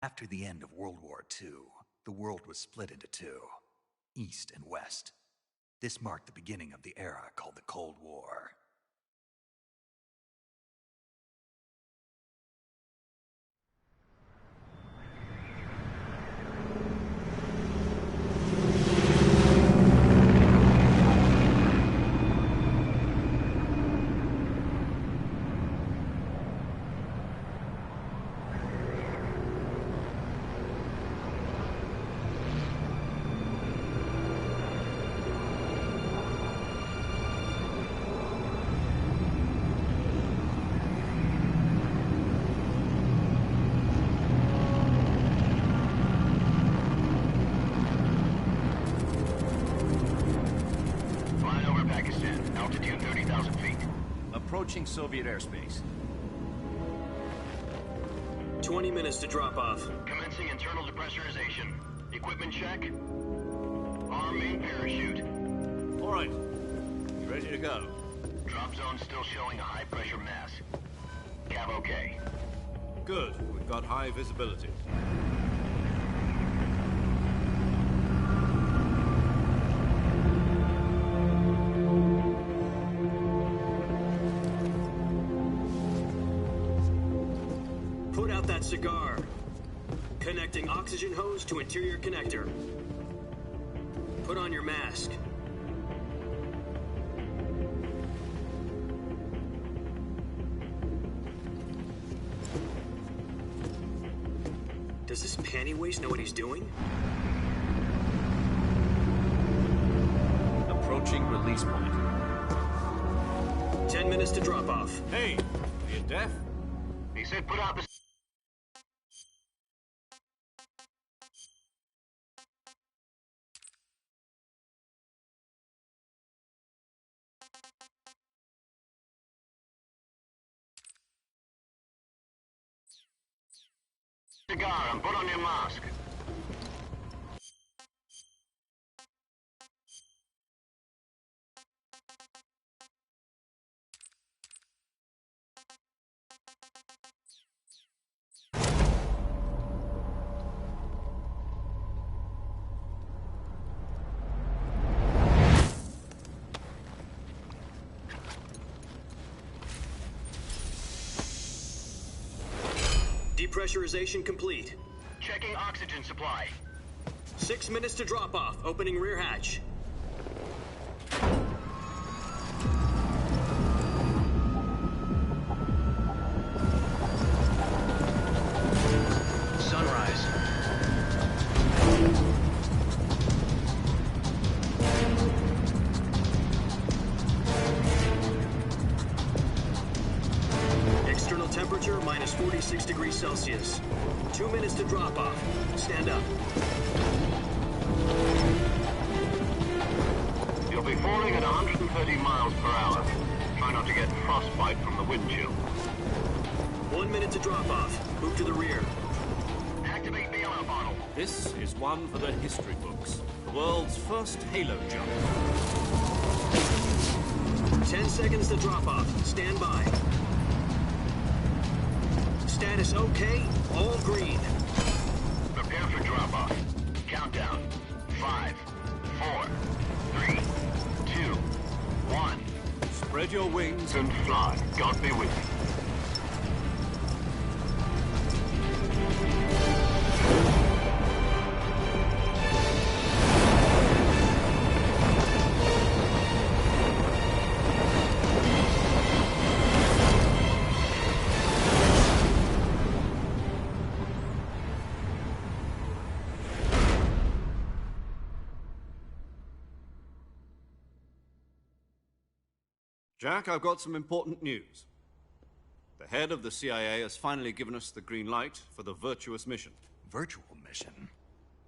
After the end of World War II, the world was split into two, East and West. This marked the beginning of the era called the Cold War. Approaching Soviet airspace. 20 minutes to drop off. Commencing internal depressurization. Equipment check. Arm main parachute. All right. Ready to go. Drop zone still showing a high pressure mass. Cav okay. Good. We've got high visibility. Cigar. Connecting oxygen hose to interior connector. Put on your mask. Does this panty waste know what he's doing? Approaching release point. 10 minutes to drop off. Hey, are you deaf? He said put out the... cigar and put on your mask. Depressurization complete. Checking oxygen supply. 6 minutes to drop off. Opening rear hatch. Sunrise. External temperature minus 46 degrees Celsius. 2 minutes to drop off. Stand up. You'll be falling at 130 miles per hour. Try not to get frostbite from the wind chill. 1 minute to drop off. Move to the rear. Activate the yellow bottle. This is one for the history books. The world's first halo jump. 10 seconds to drop off. Stand by. Status okay. All green. Prepare for drop-off. Countdown. 5, 4, 3, 2, 1. Spread your wings And fly. God be with you. Jack, I've got some important news. The head of the CIA has finally given us the green light for the Virtuous mission. Virtual mission?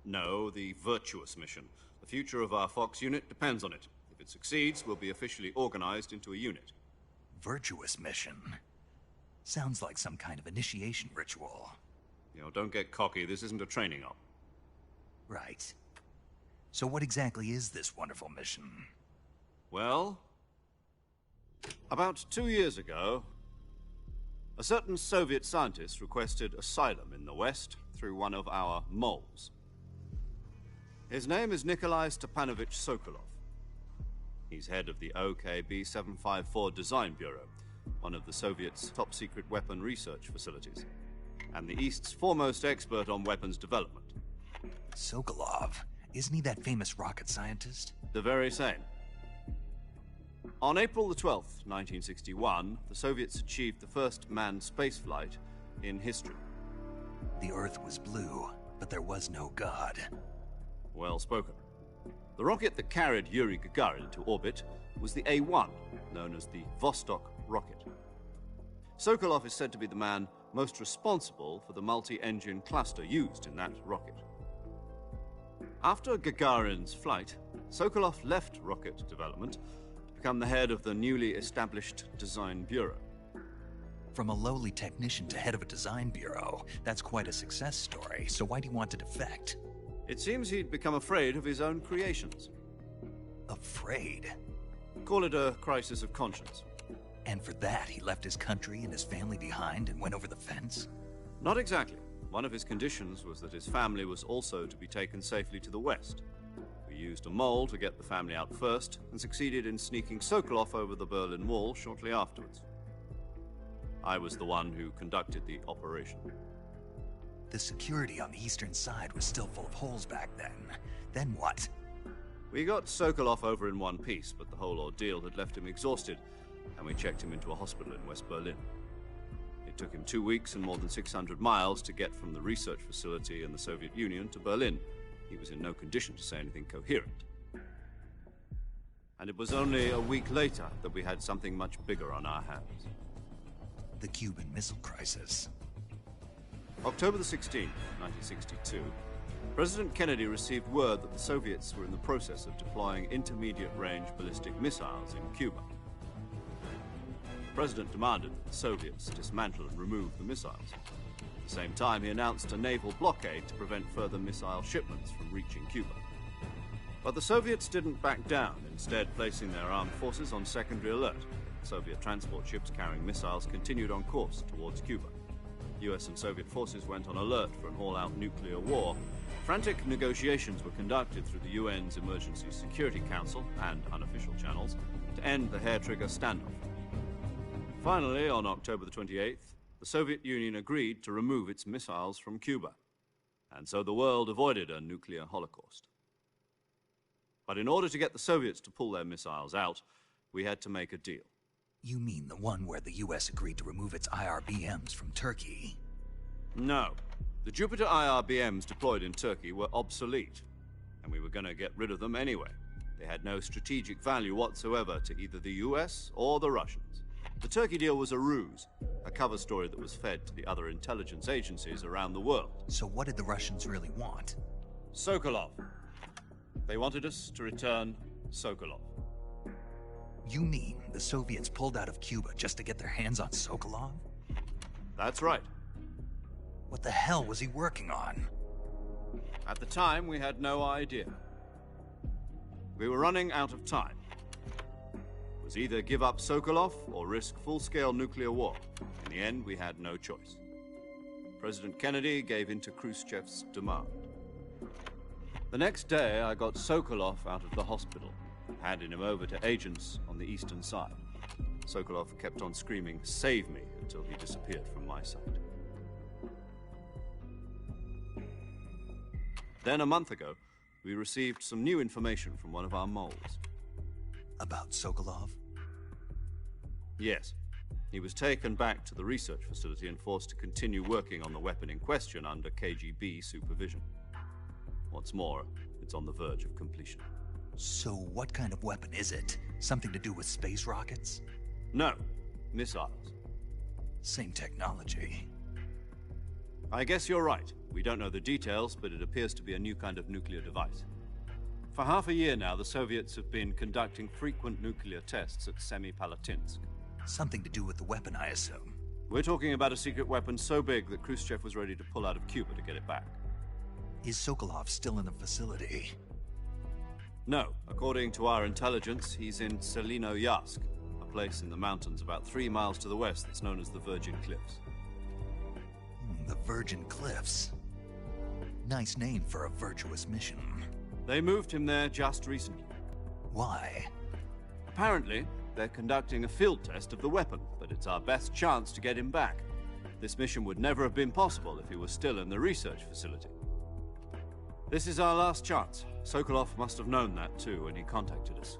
No, the Virtuous mission. The future of our Fox unit depends on it. If it succeeds, we'll be officially organized into a unit. Virtuous mission? Sounds like some kind of initiation ritual. You know, don't get cocky. This isn't a training op. Right. So what exactly is this wonderful mission? Well, about 2 years ago, a certain Soviet scientist requested asylum in the West through one of our moles. His name is Nikolai Stepanovich Sokolov. He's head of the OKB 754 Design Bureau, one of the Soviets' top-secret weapon research facilities, and the East's foremost expert on weapons development. Sokolov? Isn't he that famous rocket scientist? The very same. On April the 12th, 1961, the Soviets achieved the first manned spaceflight in history. The Earth was blue, but there was no God. Well spoken. The rocket that carried Yuri Gagarin into orbit was the A-1, known as the Vostok rocket. Sokolov is said to be the man most responsible for the multi-engine cluster used in that rocket. After Gagarin's flight, Sokolov left rocket development to become the head of the newly established Design Bureau. From a lowly technician to head of a design bureau, that's quite a success story, so why'd he want to defect? It seems he'd become afraid of his own creations. Afraid? Call it a crisis of conscience. And for that, he left his country and his family behind and went over the fence? Not exactly. One of his conditions was that his family was also to be taken safely to the west. We used a mole to get the family out first, and succeeded in sneaking Sokolov over the Berlin Wall shortly afterwards. I was the one who conducted the operation. The security on the eastern side was still full of holes back then. Then what? We got Sokolov over in one piece, but the whole ordeal had left him exhausted, and we checked him into a hospital in West Berlin. It took him 2 weeks and more than 600 miles to get from the research facility in the Soviet Union to Berlin. He was in no condition to say anything coherent. And it was only a week later that we had something much bigger on our hands. The Cuban Missile Crisis. October the 16th, 1962, President Kennedy received word that the Soviets were in the process of deploying intermediate-range ballistic missiles in Cuba. The President demanded that the Soviets dismantle and remove the missiles. At the same time, he announced a naval blockade to prevent further missile shipments from reaching Cuba. But the Soviets didn't back down, instead placing their armed forces on secondary alert. Soviet transport ships carrying missiles continued on course towards Cuba. US and Soviet forces went on alert for an all-out nuclear war. Frantic negotiations were conducted through the UN's Emergency Security Council and unofficial channels to end the hair-trigger standoff. Finally, on October the 28th, the Soviet Union agreed to remove its missiles from Cuba, and so the world avoided a nuclear holocaust. But in order to get the Soviets to pull their missiles out, we had to make a deal. You mean the one where the US agreed to remove its IRBMs from Turkey? No. The Jupiter IRBMs deployed in Turkey were obsolete, and we were going to get rid of them anyway. They had no strategic value whatsoever to either the US or the Russians. The Turkey deal was a ruse, a cover story that was fed to the other intelligence agencies around the world. So what did the Russians really want? Sokolov. They wanted us to return Sokolov. You mean the Soviets pulled out of Cuba just to get their hands on Sokolov? That's right. What the hell was he working on? At the time, we had no idea. We were running out of time. It was either give up Sokolov or risk full-scale nuclear war. In the end, we had no choice. President Kennedy gave in to Khrushchev's demand. The next day, I got Sokolov out of the hospital, handing him over to agents on the eastern side. Sokolov kept on screaming, "Save me," until he disappeared from my sight. Then a month ago, we received some new information from one of our moles. About Sokolov? Yes. He was taken back to the research facility and forced to continue working on the weapon in question under KGB supervision. What's more, it's on the verge of completion. So what kind of weapon is it? Something to do with space rockets? No, missiles. Same technology. I guess you're right. We don't know the details, but it appears to be a new kind of nuclear device. For half a year now, the Soviets have been conducting frequent nuclear tests at Semipalatinsk. Something to do with the weapon, I assume. We're talking about a secret weapon so big that Khrushchev was ready to pull out of Cuba to get it back. Is Sokolov still in the facility? No. According to our intelligence, he's in Selinoyarsk, a place in the mountains about 3 miles to the west that's known as the Virgin Cliffs. The Virgin Cliffs. Nice name for a virtuous mission. They moved him there just recently. Why? Apparently, they're conducting a field test of the weapon, but it's our best chance to get him back. This mission would never have been possible if he was still in the research facility. This is our last chance. Sokolov must have known that too when he contacted us.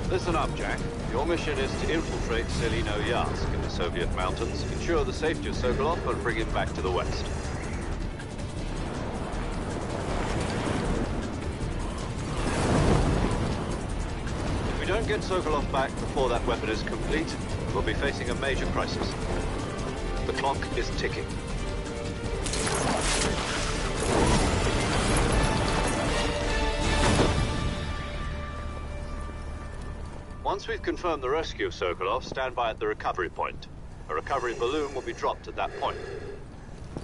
Listen up, Jack. Your mission is to infiltrate Selino-Yarsk in the Soviet mountains, ensure the safety of Sokolov, and bring him back to the West. If we don't get Sokolov back before that weapon is complete, we'll be facing a major crisis. The clock is ticking. Once we've confirmed the rescue of Sokolov, stand by at the recovery point. A recovery balloon will be dropped at that point.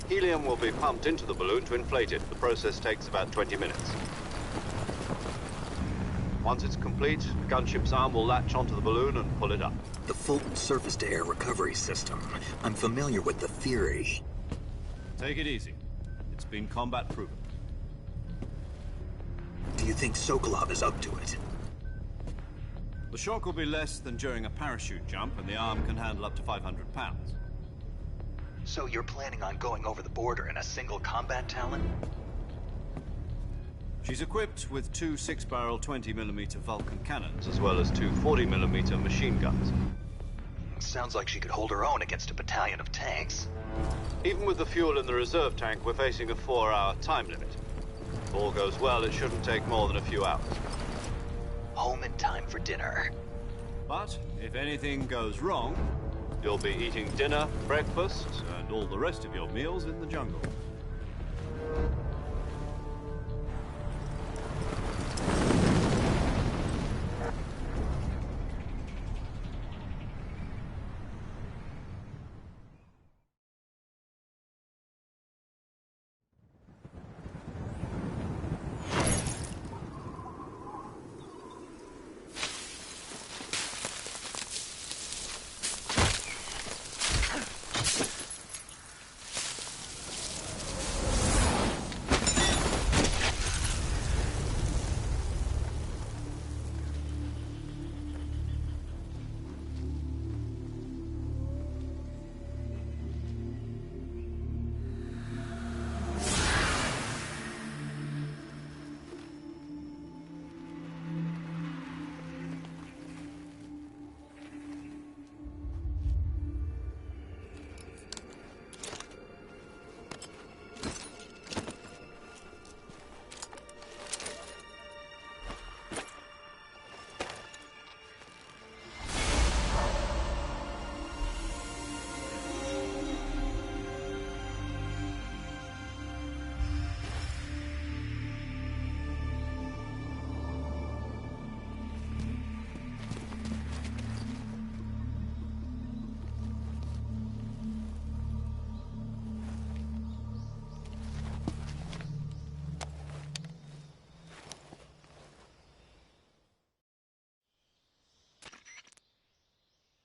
Helium will be pumped into the balloon to inflate it. The process takes about 20 minutes. Once it's complete, the gunship's arm will latch onto the balloon and pull it up. The Fulton surface-to-air recovery system. I'm familiar with the theory. Take it easy. It's been combat-proven. Do you think Sokolov is up to it? The shock will be less than during a parachute jump, and the arm can handle up to 500 pounds. So you're planning on going over the border in a single combat Talon? She's equipped with two 6-barrel 20mm Vulcan cannons, As well as two 40mm machine guns. Sounds like she could hold her own against a battalion of tanks. Even with the fuel in the reserve tank, we're facing a 4-hour time limit. If all goes well, it shouldn't take more than a few hours. Home in time for dinner. But if anything goes wrong, You'll be eating dinner, breakfast, and all the rest of your meals in the jungle.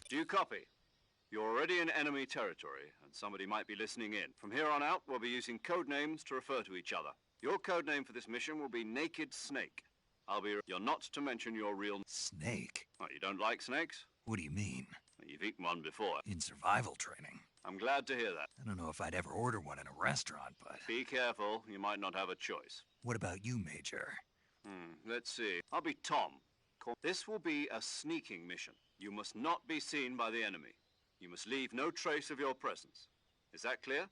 Do you copy? You're already in enemy territory, and somebody might be listening in. From here on out, we'll be using code names to refer to each other. Your code name for this mission will be Naked Snake. You're not to mention your real... Snake? What, you don't like snakes? What do you mean? You've eaten one before. In survival training. I'm glad to hear that. I don't know if I'd ever order one in a restaurant, but... Be careful, you might not have a choice. What about you, Major? Let's see. I'll be Tom. This will be a sneaking mission. You must not be seen by the enemy. You must leave no trace of your presence. Is that clear?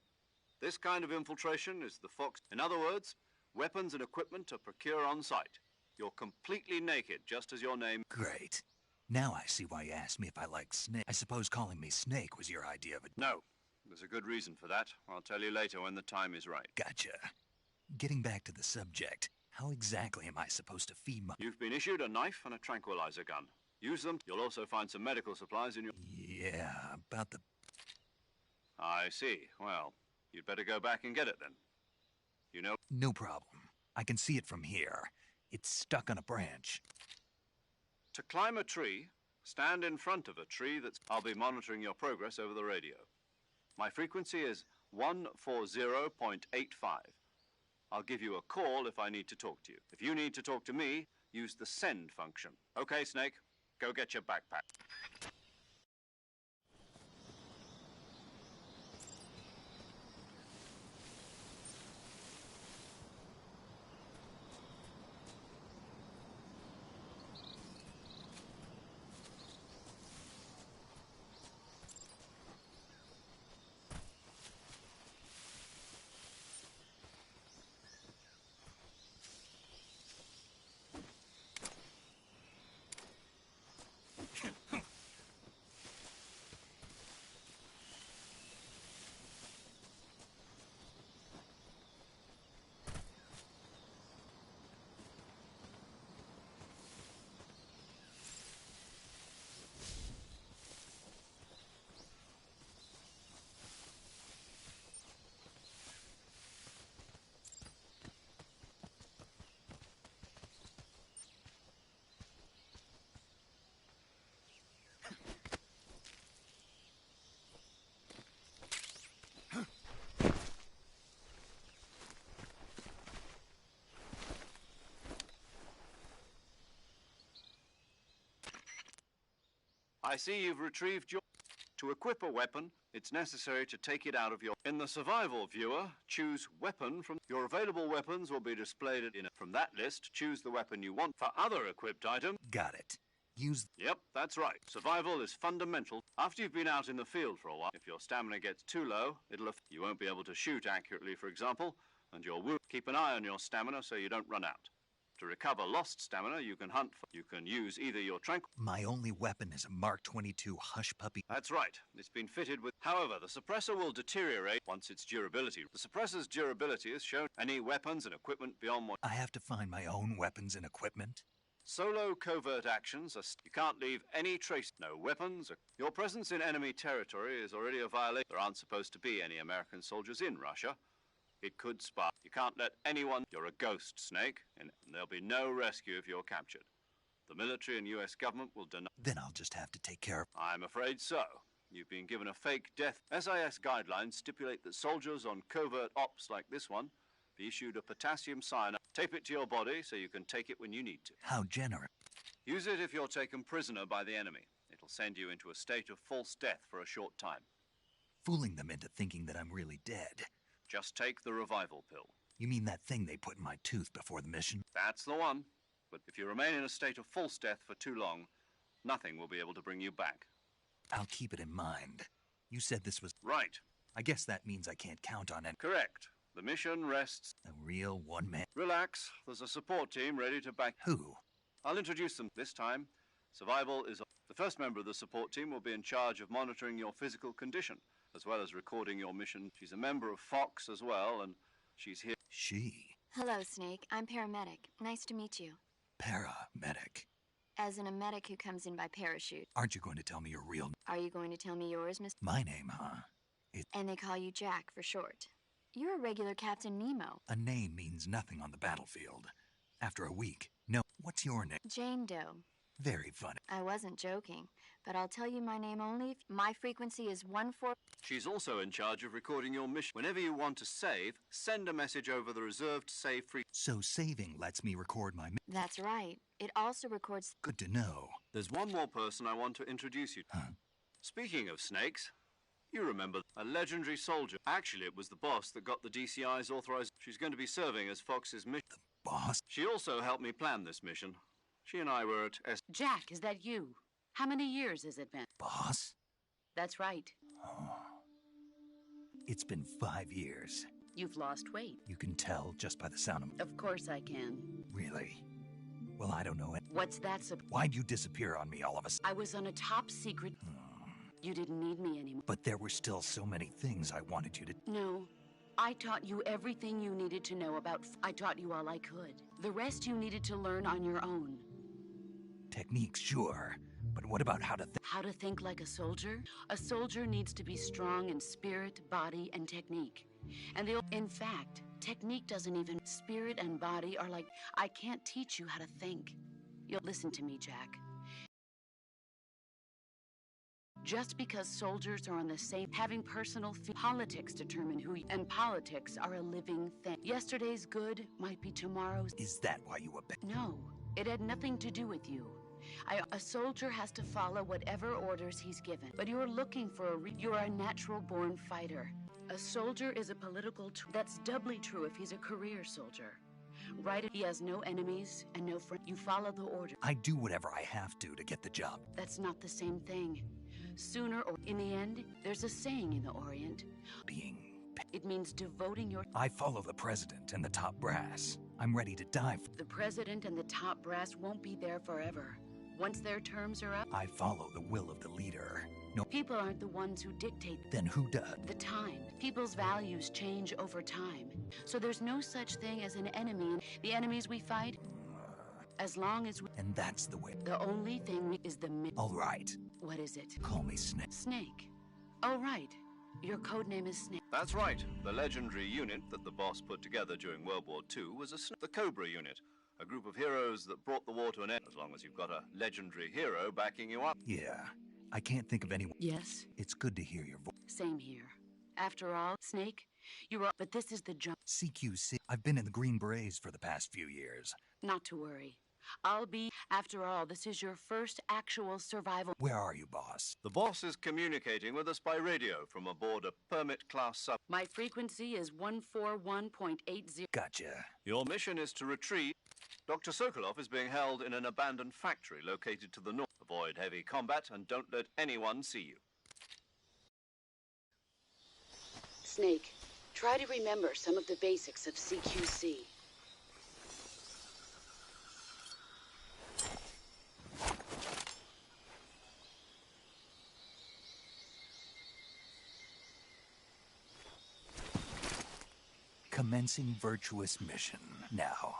This kind of infiltration is the Fox. In other words, weapons and equipment are procured on site. You're completely naked, just as your name... Great. Now I see why you asked me if I like snake. I suppose calling me Snake was your idea of it. No. There's a good reason for that. I'll tell you later when the time is right. Gotcha. Getting back to the subject, how exactly am I supposed to feed my... You've been issued a knife and a tranquilizer gun. Use them. You'll also find some medical supplies in your... Yeah, about the... I see. Well, you'd better go back and get it then. You know... No problem. I can see it from here. It's stuck on a branch. To climb a tree, stand in front of a tree that's... I'll be monitoring your progress over the radio. My frequency is 140.85. I'll give you a call if I need to talk to you. If you need to talk to me, use the send function. Okay, Snake, go get your backpack. I see you've retrieved your... To equip a weapon, it's necessary to take it out of your... In the survival viewer, choose weapon from... Your available weapons will be displayed in... From that list, choose the weapon you want. For other equipped items... Got it. Use... Yep, that's right. Survival is fundamental. After you've been out in the field for a while, if your stamina gets too low, you won't be able to shoot accurately, for example, and your wound... Keep an eye on your stamina so you don't run out. To recover lost stamina, you can hunt for... You can use either your My only weapon is a Mark 22 Hush Puppy. That's right. It's been fitted with... However, the suppressor will deteriorate once its durability... The suppressor's durability is shown any weapons and equipment beyond what... I have to find my own weapons and equipment? Solo covert actions are... You can't leave any trace... No weapons... Your presence in enemy territory is already a violation. There aren't supposed to be any American soldiers in Russia. It could spark. You can't let anyone... You're a ghost, Snake, and there'll be no rescue if you're captured. The military and U.S. government will deny... Then I'll just have to take care of... I'm afraid so. You've been given a fake death. SIS guidelines stipulate that soldiers on covert ops like this one be issued a potassium cyanide. Tape it to your body so you can take it when you need to. How generous. Use it if you're taken prisoner by the enemy. It'll send you into a state of false death for a short time. Fooling them into thinking that I'm really dead. Just take the revival pill. You mean that thing they put in my tooth before the mission? That's the one. But if you remain in a state of false death for too long, nothing will be able to bring you back. I'll keep it in mind. You said this was... Right. I guess that means I can't count on it. Correct. The mission rests... A real one-man... Relax. There's a support team ready to back... Who? I'll introduce them this time. Survival is... The first member of the support team will be in charge of monitoring your physical condition, as well as recording your mission. She's a member of Fox as well, and she's here... She? Hello, Snake. I'm paramedic. Nice to meet you. Paramedic. As in a medic who comes in by parachute. Aren't you going to tell me your real... Are you going to tell me yours, Miss... My name, huh? And they call you Jack for short. You're a regular Captain Nemo. A name means nothing on the battlefield. After a week. No. What's your name? Jane Doe. Very funny. I wasn't joking, but I'll tell you my name only if... My frequency is 14... She's also in charge of recording your mission. Whenever you want to save, send a message over the reserved save free... So saving lets me record my... That's right. It also records... Good to know. There's one more person I want to introduce you to. Huh? Speaking of snakes, you remember a legendary soldier. Actually, it was the boss that got the DCI's authorized. She's going to be serving as Fox's mission. The boss? She also helped me plan this mission. She and I were at Jack, is that you? How many years has it been? Boss? That's right. Oh. It's been 5 years. You've lost weight. You can tell just by the sound of... Of course I can. Really? Well, I don't know it. What's that? Why'd you disappear on me all of a sudden? I was on a top secret... You didn't need me anymore. But there were still so many things I wanted you to... No. I taught you everything you needed to know about... I taught you all I could. The rest you needed to learn on your own. Techniques, sure. But what about how to think? How to think like a soldier? A soldier needs to be strong in spirit, body, and technique. And in fact, technique doesn't even... Spirit and body are like... I can't teach you how to think. You'll listen to me, Jack. Just because soldiers are on the same... Having personal... Politics determine who... And politics are a living thing. Yesterday's good might be tomorrow's... Is that why you abandoned? No, it had nothing to do with you. A soldier has to follow whatever orders he's given. But you're looking for you're a natural-born fighter. A soldier is a political... That's doubly true if he's a career soldier. Right? He has no enemies and no friends. You follow the order. I do whatever I have to get the job. That's not the same thing. Sooner or in the end, there's a saying in the Orient. Being... It means devoting your... I follow the president and the top brass. I'm ready to die. The president and the top brass won't be there forever. Once their terms are up... I follow the will of the leader. No... People aren't the ones who dictate... Then who does? The time. People's values change over time. So there's no such thing as an enemy. The enemies we fight... As long as we... And that's the way... The only thing is the... All right. What is it? Call me Snake. Snake. Oh, right. Your code name is Snake. That's right. The legendary unit that the boss put together during World War II was the Cobra unit. A group of heroes that brought the war to an end, as long as you've got a legendary hero backing you up. Yeah. I can't think of anyone... Yes? It's good to hear your voice. Same here. After all, Snake, you are... But this is the job. CQC. I've been in the Green Berets for the past few years. Not to worry. I'll be... After all, this is your first actual survival... Where are you, boss? The boss is communicating with us by radio from aboard a permit-class sub... My frequency is 141.80... Gotcha. Your mission is to retrieve... Dr. Sokolov is being held in an abandoned factory located to the north. Avoid heavy combat and don't let anyone see you. Snake, try to remember some of the basics of CQC. Commencing Virtuous mission now.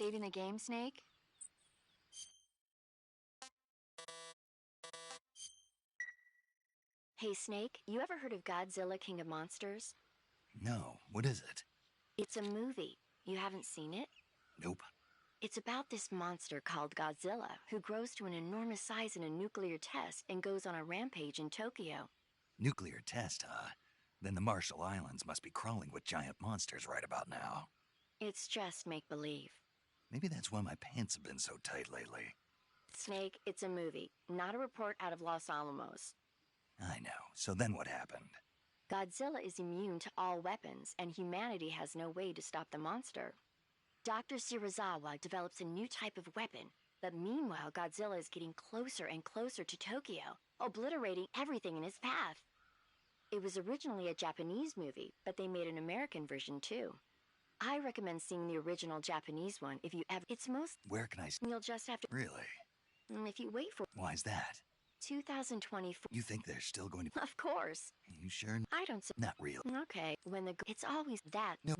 saving the game, Snake? Hey, Snake, you ever heard of Godzilla, King of Monsters? No, what is it? It's a movie. You haven't seen it? Nope. It's about this monster called Godzilla, who grows to an enormous size in a nuclear test and goes on a rampage in Tokyo. Nuclear test, huh? Then the Marshall Islands must be crawling with giant monsters right about now. It's just make-believe. Maybe that's why my pants have been so tight lately. Snake, it's a movie, not a report out of Los Alamos. I know. So then what happened? Godzilla is immune to all weapons, and humanity has no way to stop the monster. Dr. Shirazawa develops a new type of weapon, but meanwhile Godzilla is getting closer and closer to Tokyo, obliterating everything in his path. It was originally a Japanese movie, but they made an American version too. I recommend seeing the original Japanese one if you ever... It's most... Where can I... You'll just have to... Really? If you wait for... Why's that? 2024... You think they're still going to... Of course. You sure? I don't... Not really. Okay, when the... It's always that... No.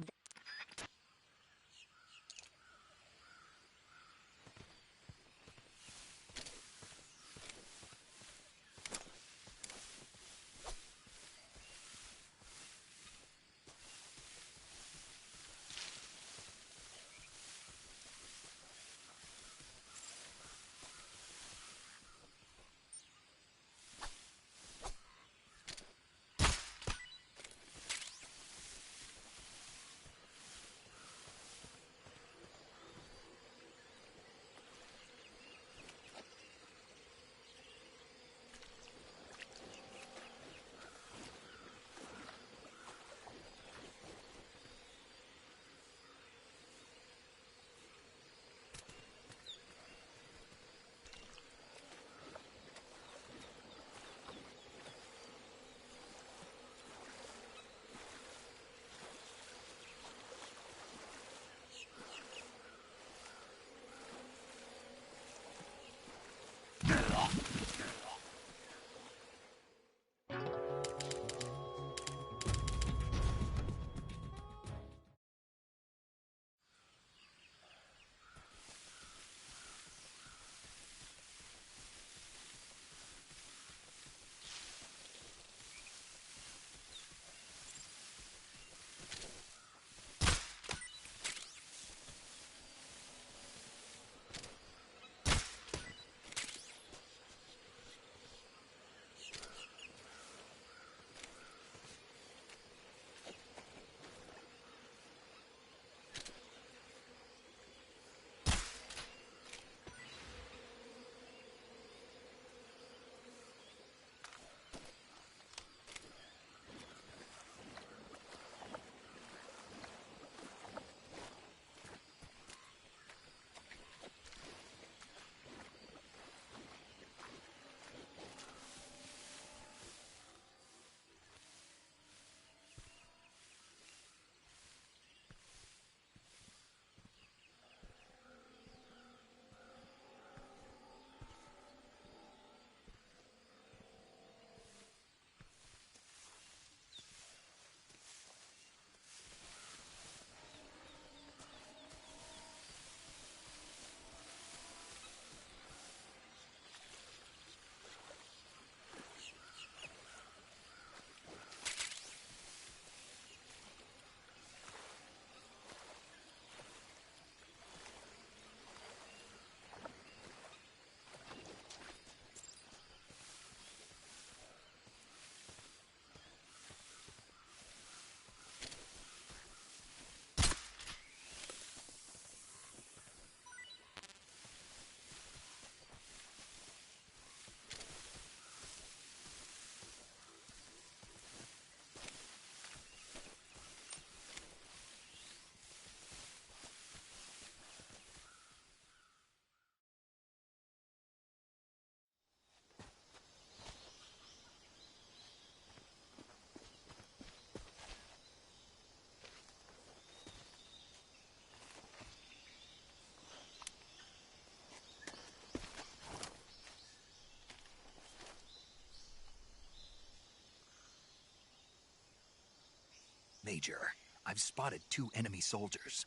Major, I've spotted 2 enemy soldiers.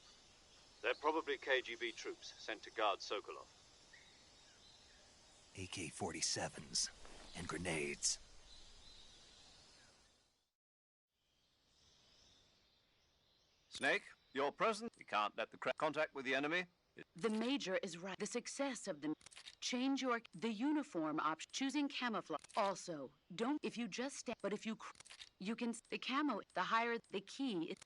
They're probably KGB troops sent to guard Sokolov. AK-47s and grenades. Snake, you're present. We can't let the contact with the enemy. The Major is right. The success of the... Change the uniform option. Choosing camouflage. Also, don't... If you just stand... But if you... You can... The camo... The higher... The key is...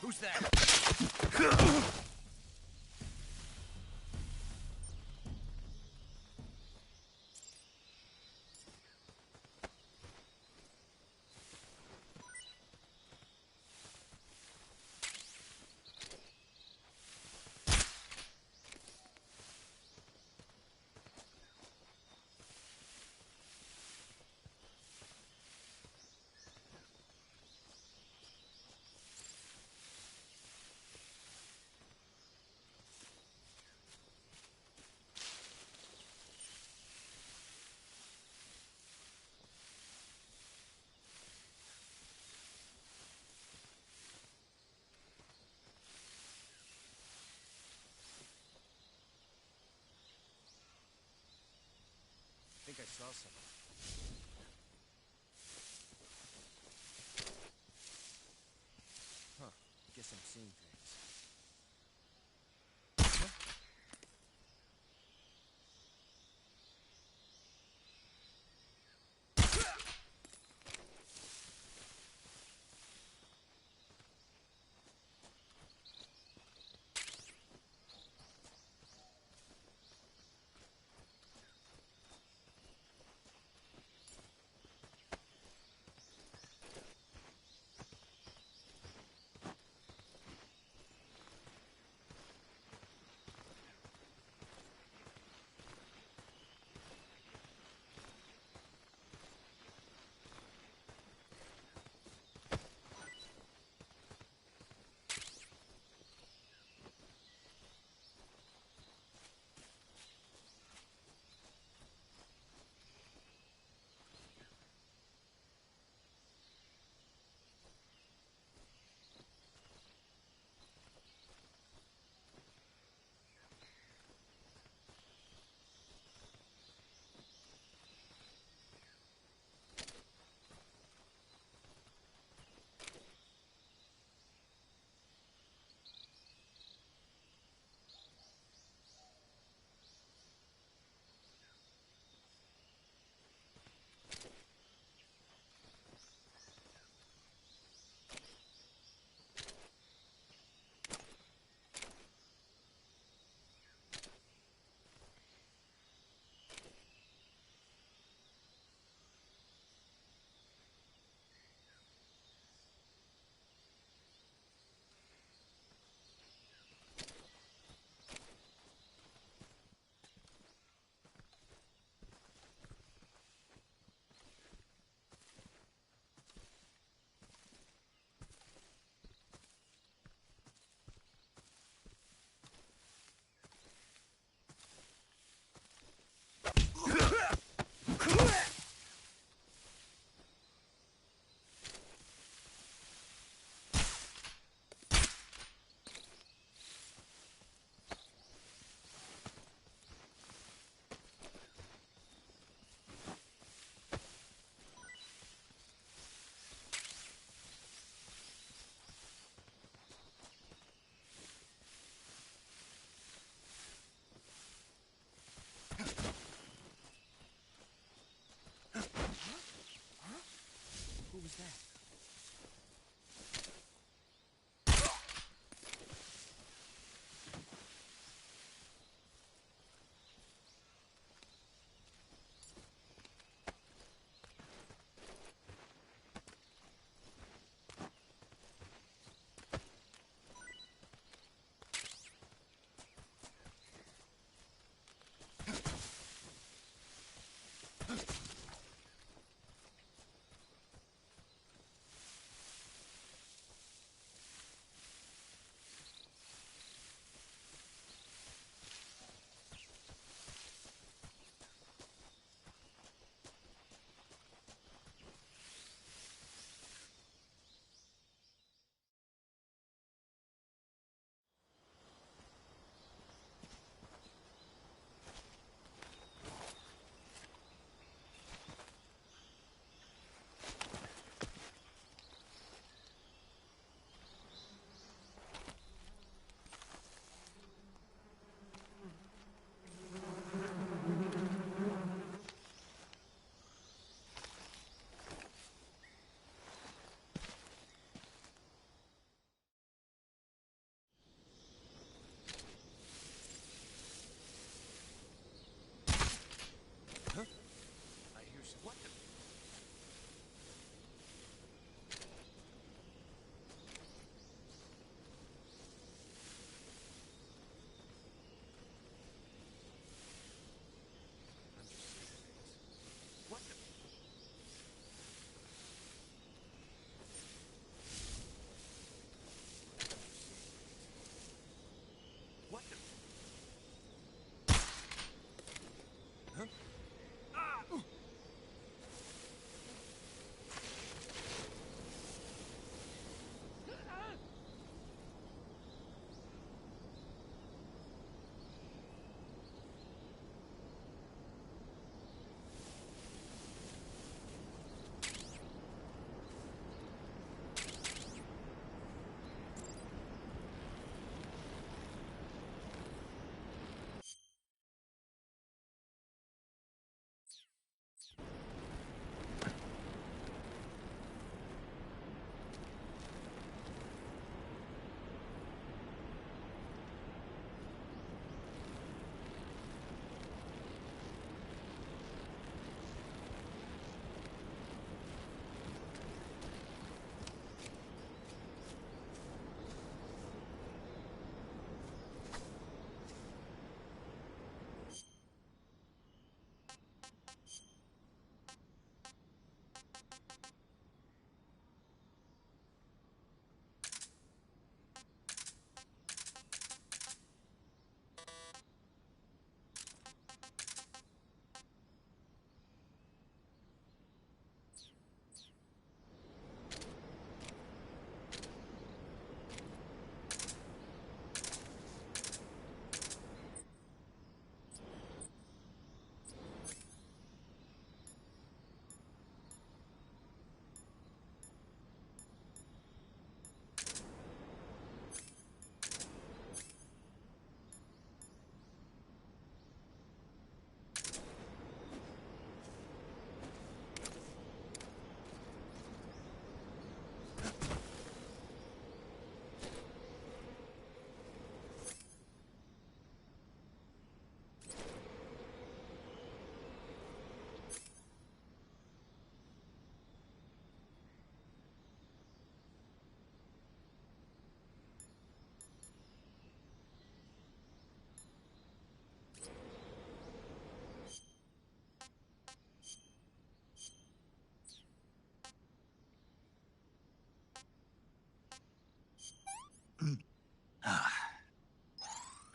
Who's that? I think I saw someone. Huh. Guess I'm seeing things.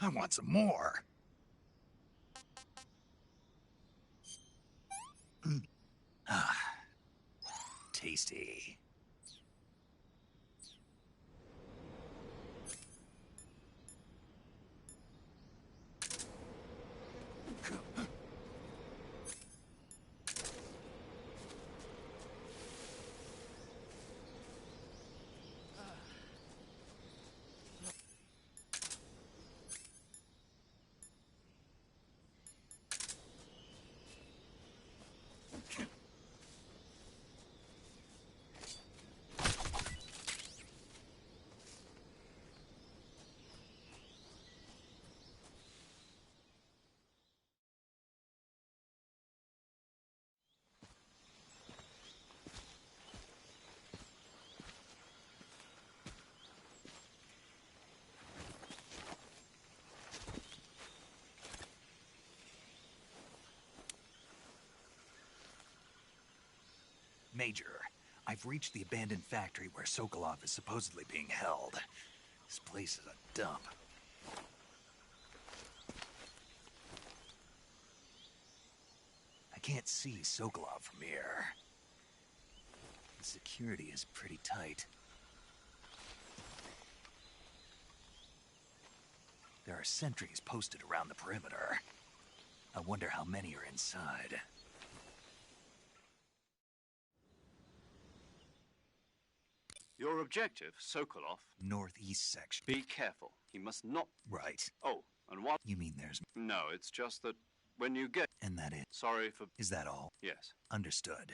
I want some more. Ah, tasty. Major, I've reached the abandoned factory where Sokolov is supposedly being held. This place is a dump. I can't see Sokolov from here. The security is pretty tight. There are sentries posted around the perimeter. I wonder how many are inside. Your objective, Sokolov? Northeast section. Be careful. He must not... Right. Oh, and what? You mean there's... No, it's just that when you get... And that is... Sorry for... Is that all? Yes. Understood.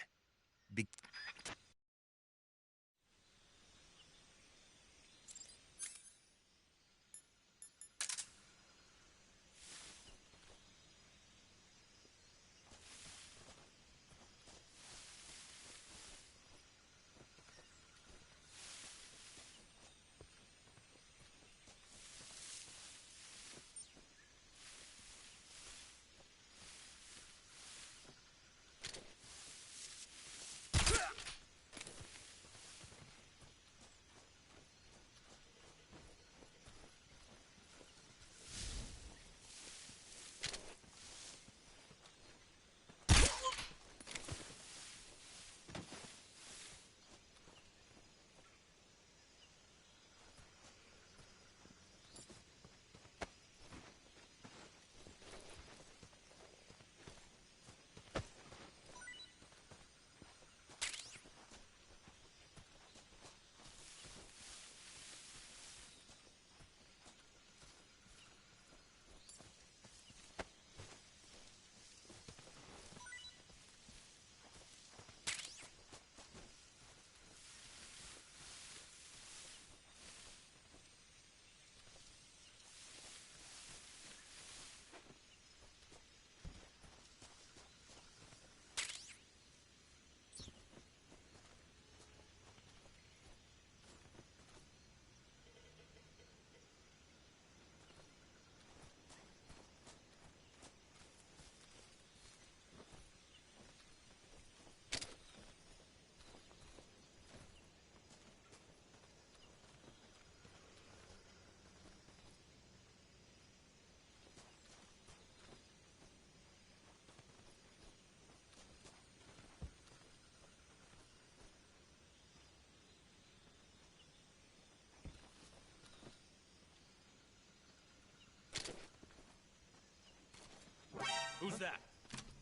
Who's that?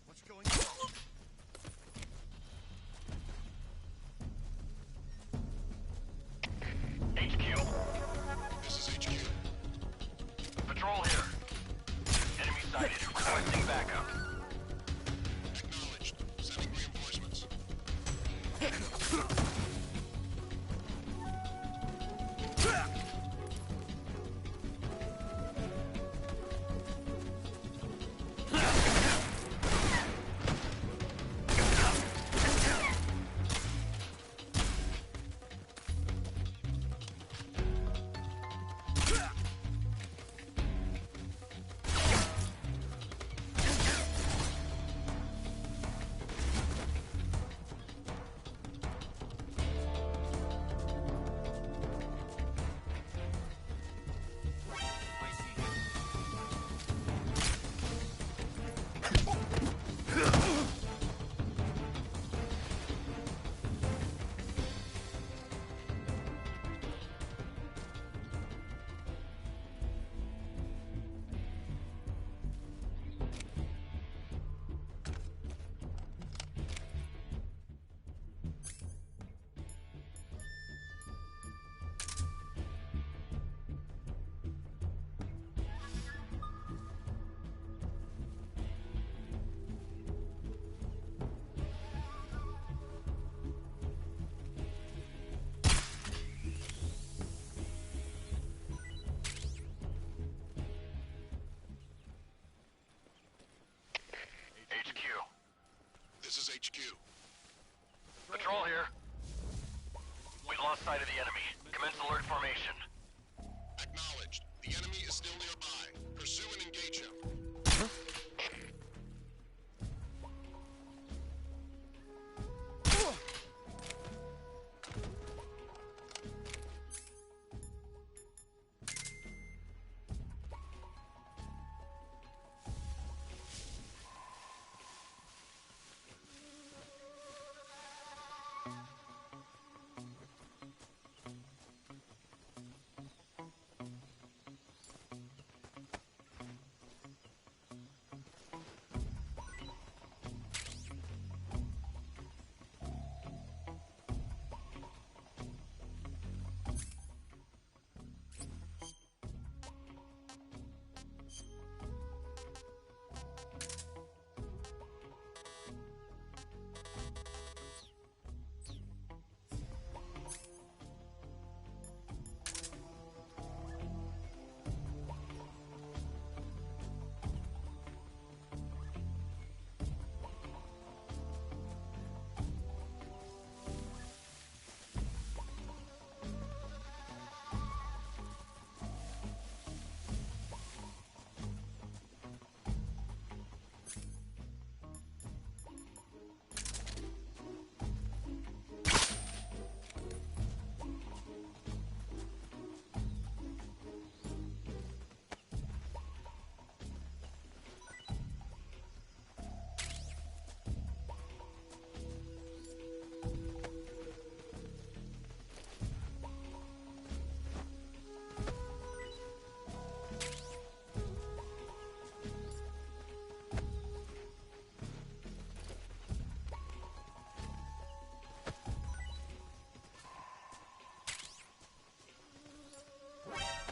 What's going on? HQ. This is HQ. Patrol here. Enemy sighted. Requesting backup. Acknowledged. Sending reinforcements. lost sight of the enemy. Commence alert formation. Acknowledged. The enemy is still nearby. Pursue and engage him.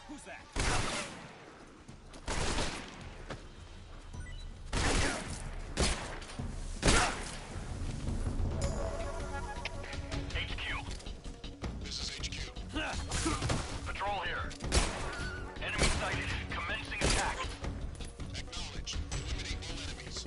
Who's that? HQ. This is HQ. Patrol here. Enemy sighted. Commencing attack. Acknowledged. Eliminate all enemies.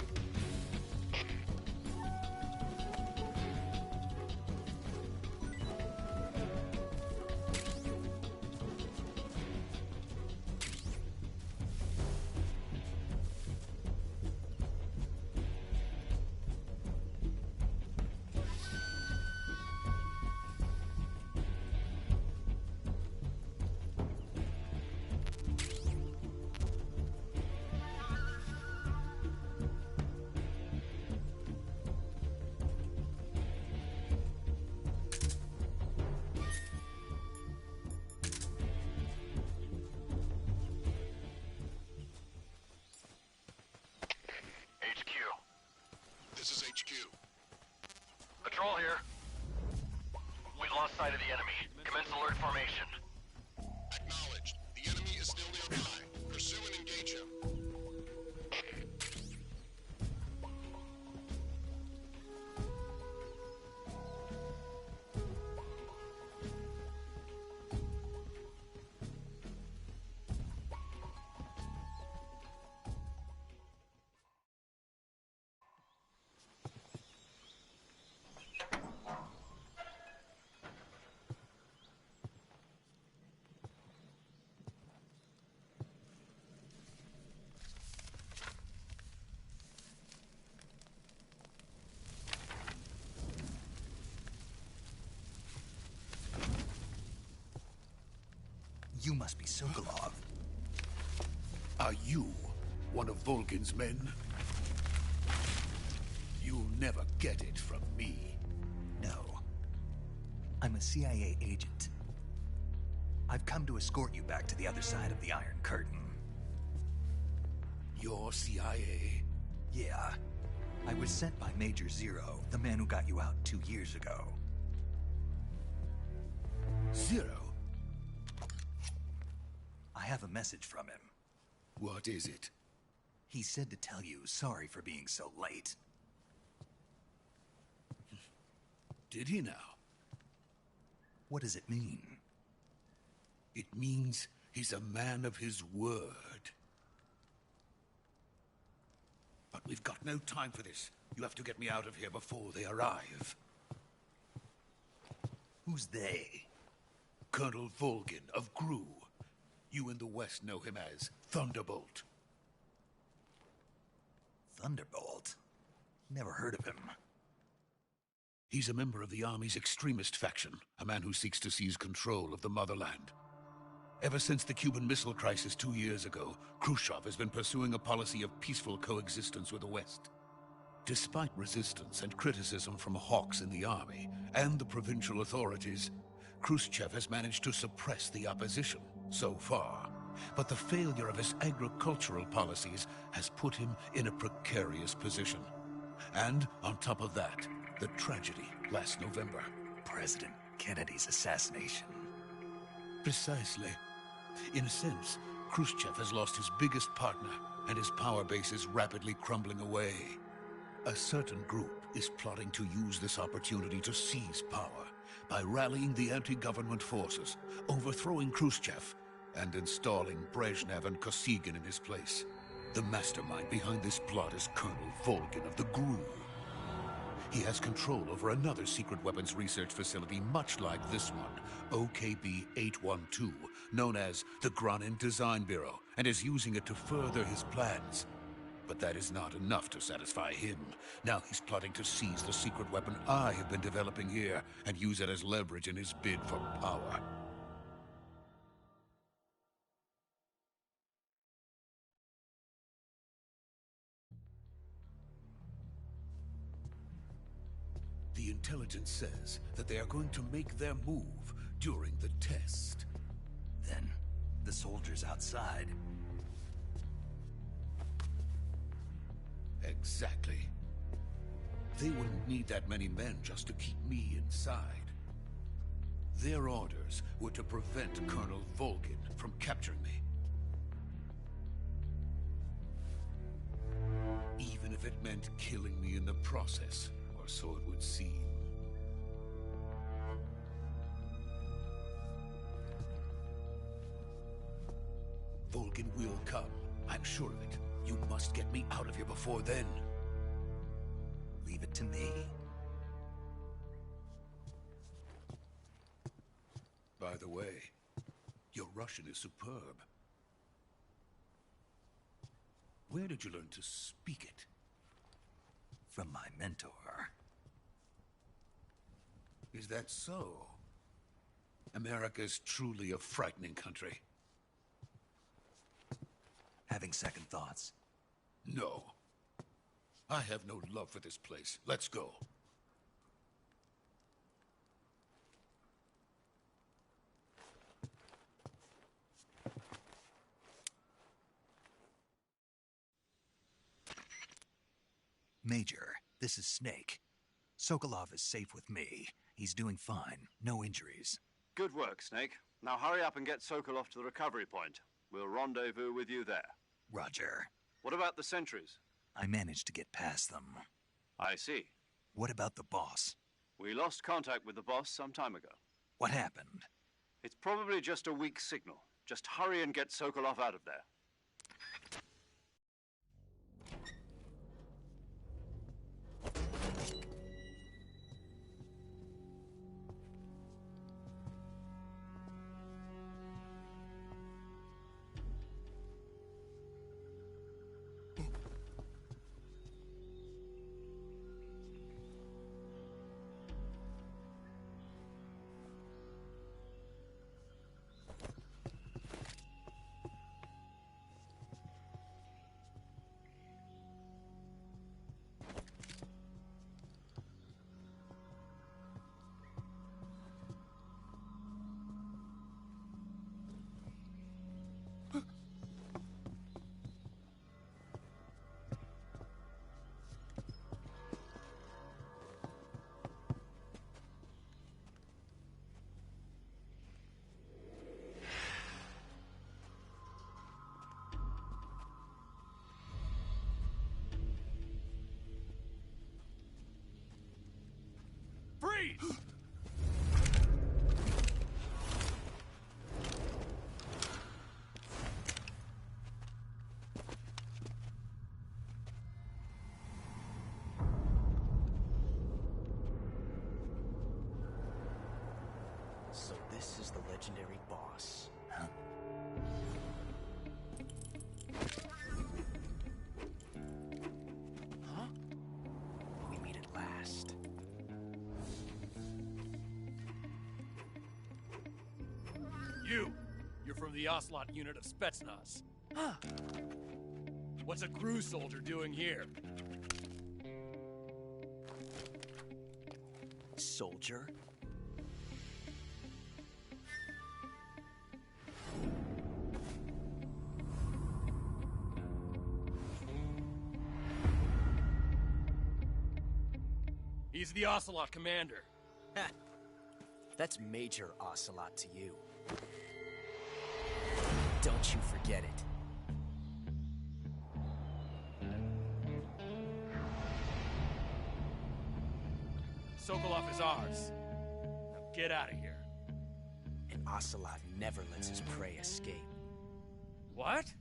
HQ. This is HQ. Patrol here. We lost sight of the enemy. Commence alert formation. Acknowledged. The enemy is still nearby. Pursue and engage him. You must be Sokolov. Are you one of Volgin's men? You'll never get it from me. No. I'm a CIA agent. I've come to escort you back to the other side of the Iron Curtain. You're CIA? Yeah. I was sent by Major Zero, the man who got you out 2 years ago. Zero? I have a message from him. What is it? He said to tell you sorry for being so late. Did he now? What does it mean? It means he's a man of his word. But we've got no time for this. You have to get me out of here before they arrive. Who's they? Colonel Volgin of Gru. You in the West know him as Thunderbolt. Thunderbolt? Never heard of him. He's a member of the Army's extremist faction, a man who seeks to seize control of the motherland. Ever since the Cuban Missile Crisis 2 years ago, Khrushchev has been pursuing a policy of peaceful coexistence with the West. Despite resistance and criticism from hawks in the army and the provincial authorities, Khrushchev has managed to suppress the opposition so far. But the failure of his agricultural policies has put him in a precarious position. And on top of that, the tragedy last November. President Kennedy's assassination. Precisely. In a sense, Khrushchev has lost his biggest partner, and his power base is rapidly crumbling away. A certain group is plotting to use this opportunity to seize power by rallying the anti-government forces, overthrowing Khrushchev, and installing Brezhnev and Kosygin in his place. The mastermind behind this plot is Colonel Volgin of the GRU. He has control over another secret weapons research facility much like this one, OKB-812, known as the Granin Design Bureau, and is using it to further his plans. But that is not enough to satisfy him. Now he's plotting to seize the secret weapon I have been developing here and use it as leverage in his bid for power. The intelligence says that they are going to make their move during the test. Then, the soldiers outside. Exactly. They wouldn't need that many men just to keep me inside. Their orders were to prevent Colonel Volgin from capturing me. Even if it meant killing me in the process, or so it would seem. Volgin will come, I'm sure of it. You must get me out of here before then. Leave it to me. By the way, your Russian is superb. Where did you learn to speak it? From my mentor. Is that so? America is truly a frightening country. Having second thoughts? No. I have no love for this place. Let's go. Major, this is Snake. Sokolov is safe with me. He's doing fine. No injuries. Good work, Snake. Now hurry up and get Sokolov to the recovery point. We'll rendezvous with you there. Roger. What about the sentries? I managed to get past them. I see. What about the boss? We lost contact with the boss some time ago. What happened? It's probably just a weak signal. Just hurry and get Sokolov out of there. this is the legendary boss. Huh? Huh? We meet at last. You're from the Ocelot unit of Spetsnaz. Huh. What's a crew soldier doing here? Soldier? He's the Ocelot commander. Ha! That's Major Ocelot to you. Don't you forget it. Sokolov is ours. Now get out of here. And Ocelot never lets his prey escape. What?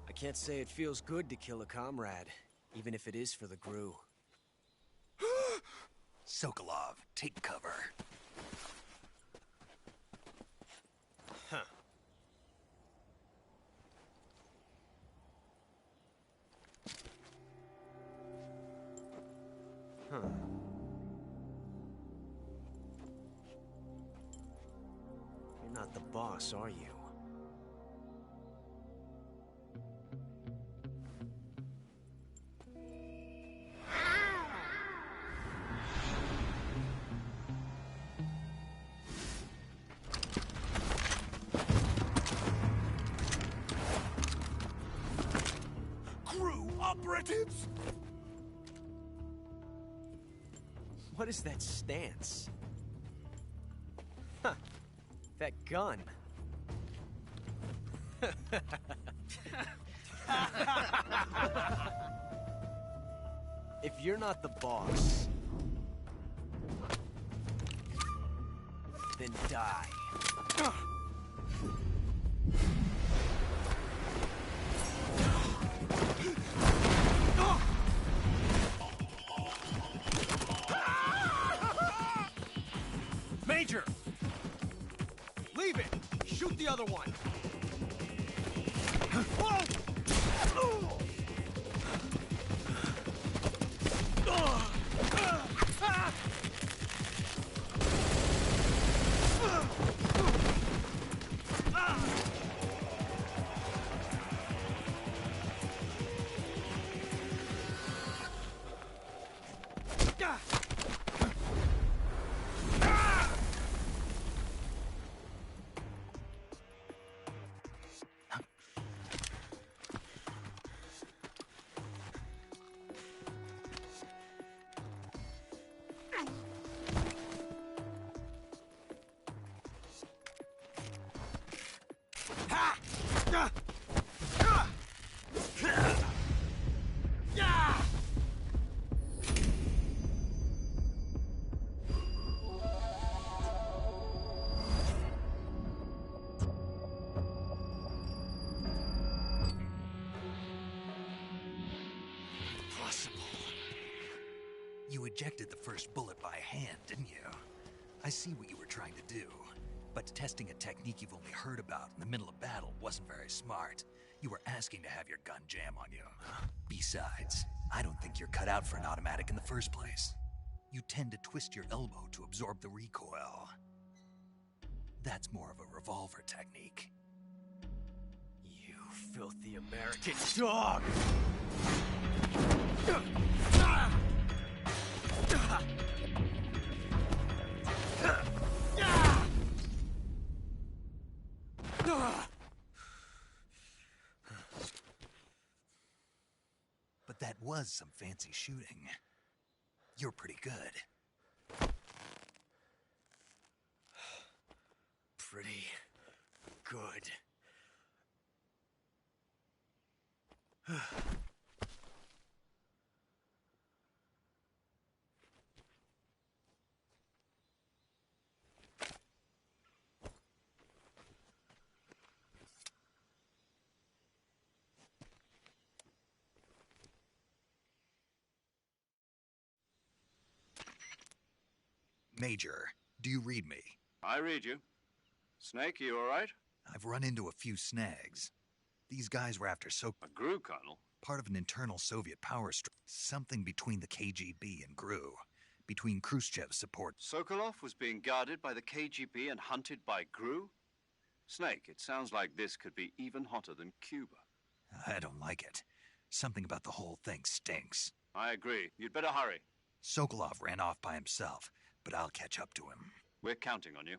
I can't say it feels good to kill a comrade, even if it is for the GRU. Sokolov, take cover. Huh. Huh. You're not the boss, are you? Operatives? What is that stance? Huh. That gun. If you're not the boss, then die. Major! Leave it! Shoot the other one! Whoa! You ejected the first bullet by hand, didn't you? I see what you were trying to do. But testing a technique you've only heard about in the middle of battle wasn't very smart. You were asking to have your gun jam on you. Besides, I don't think you're cut out for an automatic in the first place. you tend to twist your elbow to absorb the recoil. That's more of a revolver technique. You filthy American dog! But that was some fancy shooting. You're pretty good. Pretty good. Major, do you read me? I read you. Snake, you all right? I've run into a few snags. These guys were after A GRU, Colonel? part of an internal Soviet power strip. Something between the KGB and GRU. Between Khrushchev's support. Sokolov was being guarded by the KGB and hunted by GRU? Snake, it sounds like this could be even hotter than Cuba. I don't like it. Something about the whole thing stinks. I agree. You'd better hurry. Sokolov ran off by himself, but I'll catch up to him. We're counting on you.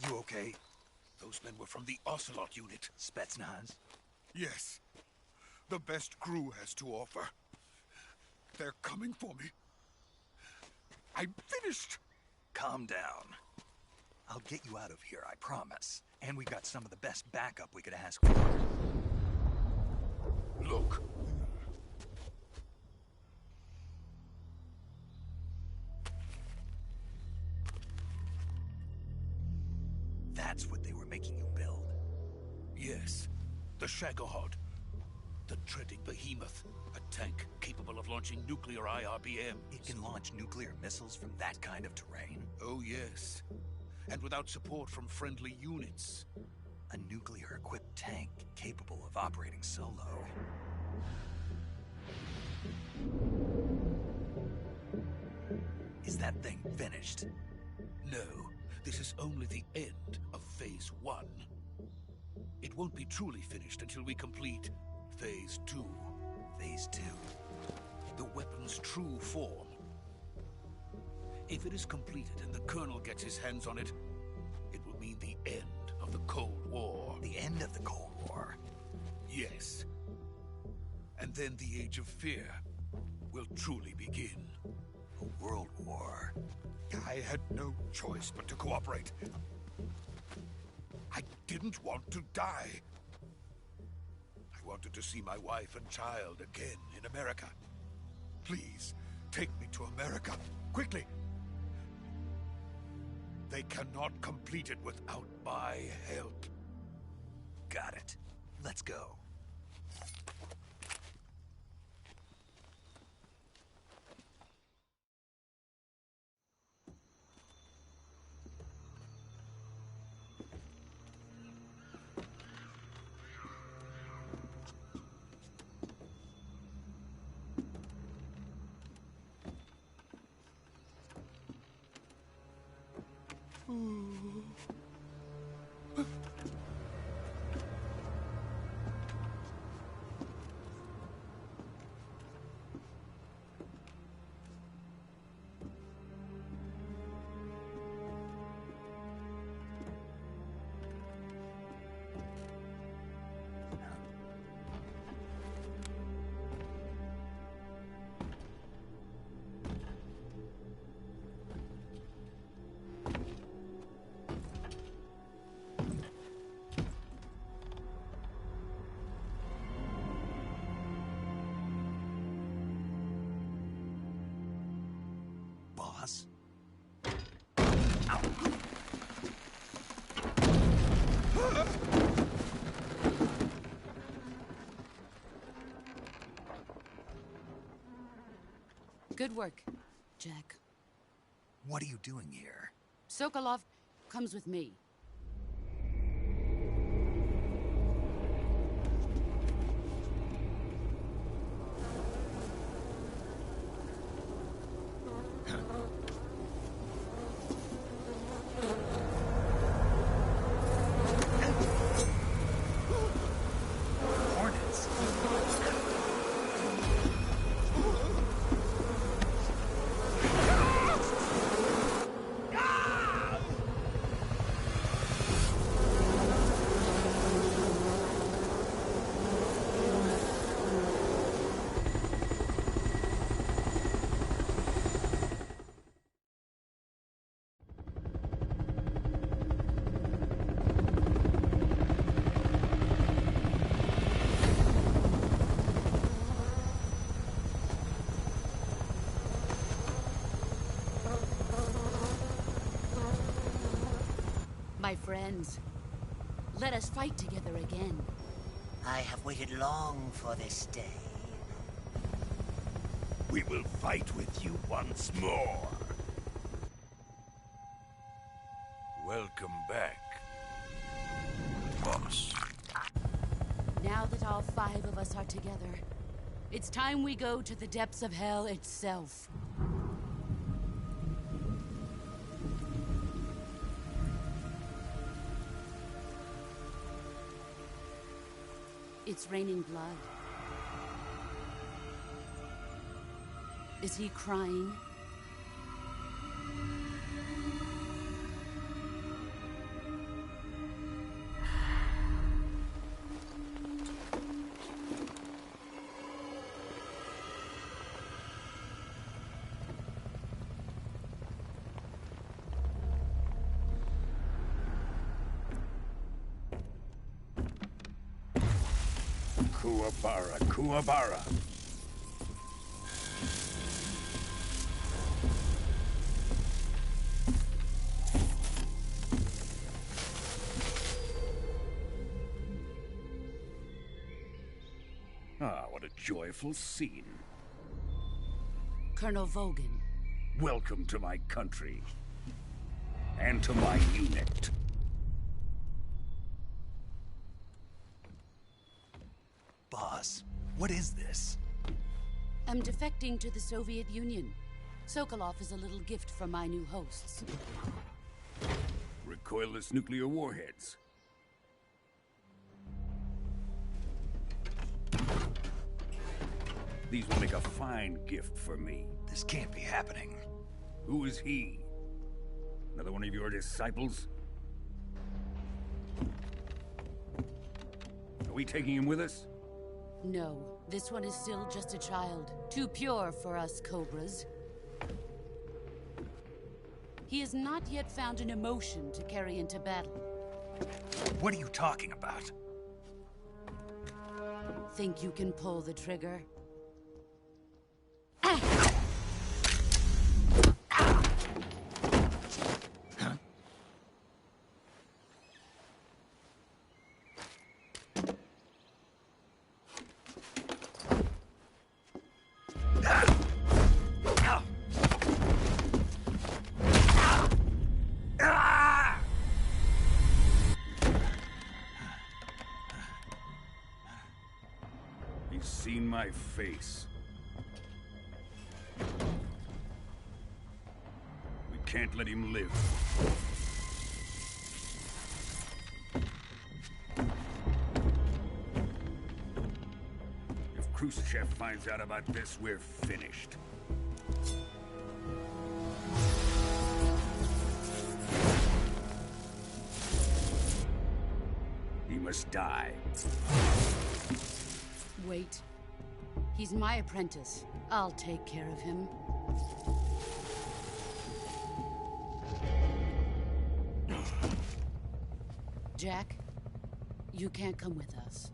You okay? Those men were from the Ocelot unit. Spetsnaz? Yes. The best GRU has to offer. They're coming for me. I'm finished. Calm down. I'll get you out of here, I promise. And we got some of the best backup we could ask for. Look. That's what they were making you build? Yes. The Shagohod. The treading behemoth. A tank capable of launching nuclear IRBMs. It can launch nuclear missiles from that kind of terrain? Oh, yes. and without support from friendly units. A nuclear-equipped tank capable of operating solo. Is that thing finished? No, this is only the end of Phase 1. It won't be truly finished until we complete Phase 2. Phase 2? The weapon's true form. If it is completed and the Colonel gets his hands on it, it will mean the end of the Cold War. The end of the Cold War? Yes. And then the Age of Fear will truly begin. A world war? I had no choice but to cooperate. I didn't want to die. I wanted to see my wife and child again in America. Please, take me to America, quickly. They cannot complete it without my help. Got it. Let's go. Boss? Good work, Jack. What are you doing here? Sokolov comes with me. My friends, let us fight together again. I have waited long for this day. We will fight with you once more. Welcome back, boss. Now that all 5 of us are together, it's time we go to the depths of hell itself. It's raining blood. Is he crying? Kuwabara, Kuwabara. Ah, what a joyful scene. Colonel Vogan. Welcome to my country. and to my unit. Boss, what is this? I'm defecting to the Soviet Union. Sokolov is a little gift from my new hosts. Recoilless nuclear warheads. These will make a fine gift for me. This can't be happening. Who is he? Another one of your disciples? Are we taking him with us? No, this one is still just a child. Too pure for us Cobras. He has not yet found an emotion to carry into battle. What are you talking about? Think you can pull the trigger? He's seen my face. We can't let him live. If Khrushchev finds out about this, we're finished. He must die. Wait. He's my apprentice. I'll take care of him. Jack, you can't come with us.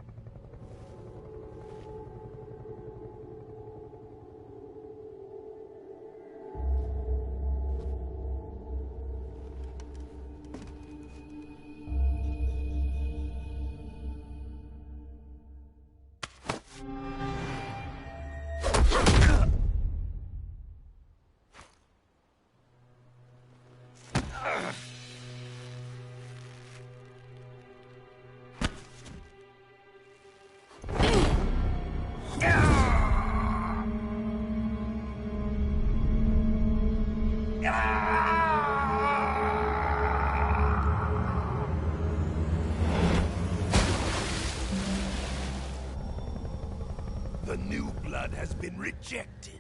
The new blood has been rejected.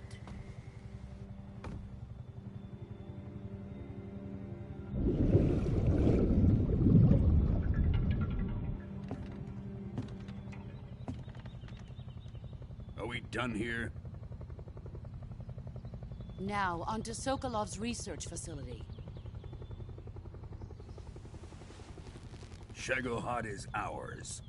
Are we done here? Now, onto Sokolov's research facility. Shagohod is ours.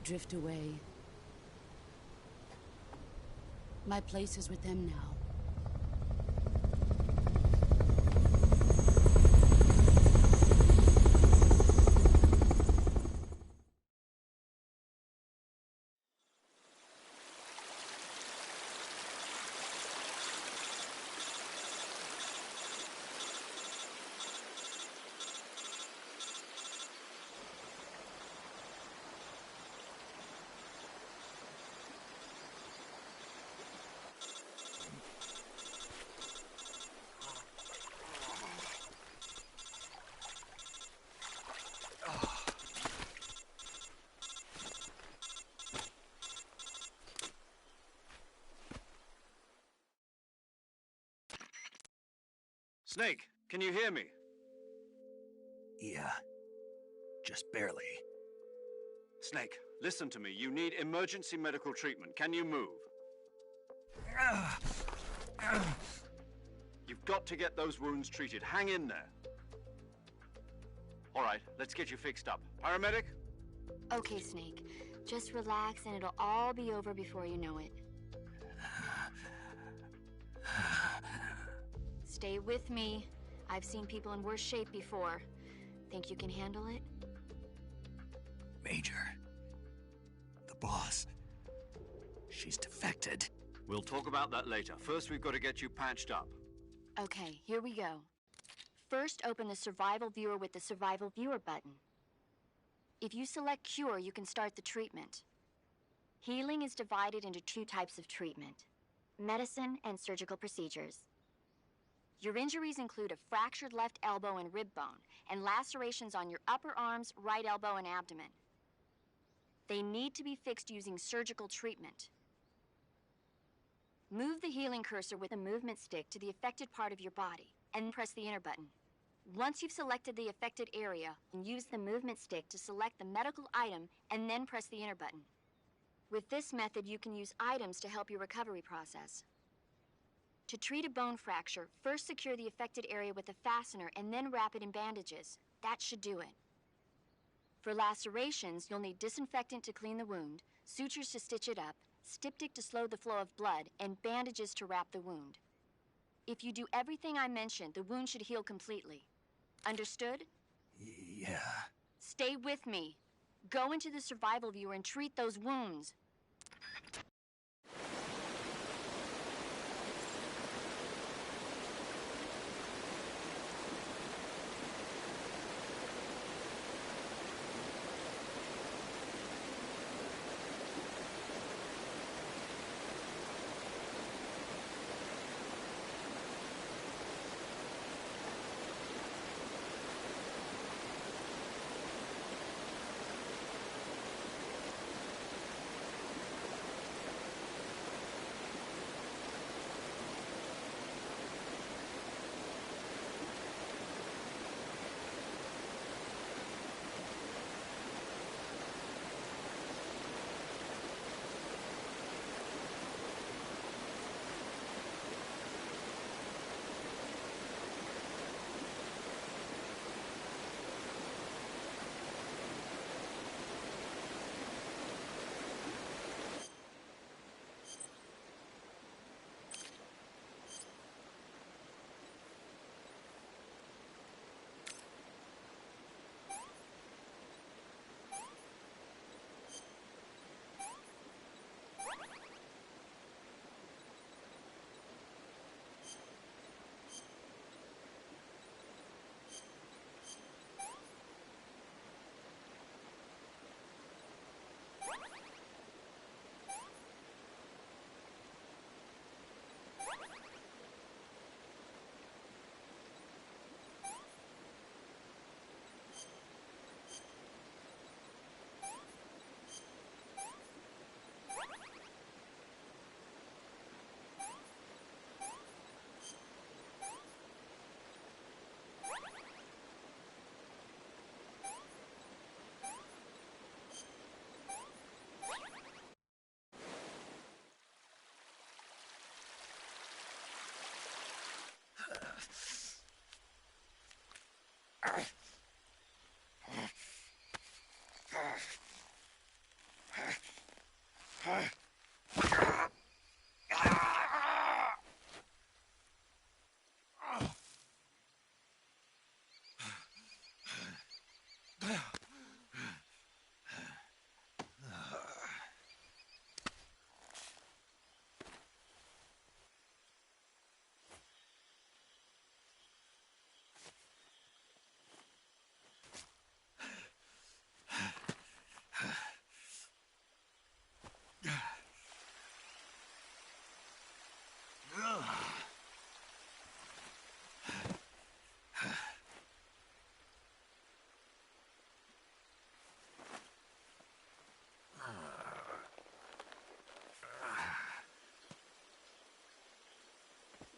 Drift away. My place is with them now. Snake, can you hear me? Yeah. Just barely. Snake, listen to me. You need emergency medical treatment. Can you move? You've got to get those wounds treated. Hang in there. All right, let's get you fixed up. Paramedic? Okay, Snake. Just relax and it'll all be over before you know it. Stay with me. I've seen people in worse shape before. Think you can handle it? Major, Boss, she's defected. We'll talk about that later. First, we've got to get you patched up. Okay, here we go. First, open the Survival Viewer with the Survival Viewer button. If you select Cure, you can start the treatment. Healing is divided into two types of treatment: medicine and surgical procedures. Your injuries include a fractured left elbow and rib bone, and lacerations on your upper arms, right elbow, and abdomen. They need to be fixed using surgical treatment. Move the healing cursor with a movement stick to the affected part of your body, and press the enter button. Once you've selected the affected area, use the movement stick to select the medical item, and then press the enter button. With this method, you can use items to help your recovery process. To treat a bone fracture, first secure the affected area with a fastener and then wrap it in bandages. That should do it. For lacerations, you'll need disinfectant to clean the wound, sutures to stitch it up, styptic to slow the flow of blood, and bandages to wrap the wound. If you do everything I mentioned, the wound should heal completely. Understood? Yeah. Stay with me. Go into the Survival Viewer and treat those wounds.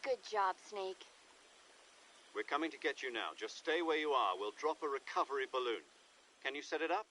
Good job, Snake. We're coming to get you now. Just stay where you are. We'll drop a recovery balloon. Can you set it up?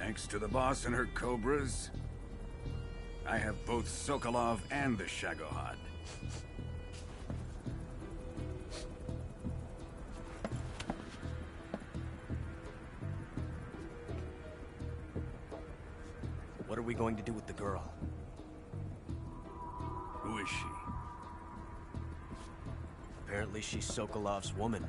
Thanks to the boss and her cobras, I have both Sokolov and the Shagohod. What are we going to do with the girl? Who is she? Apparently she's Sokolov's woman.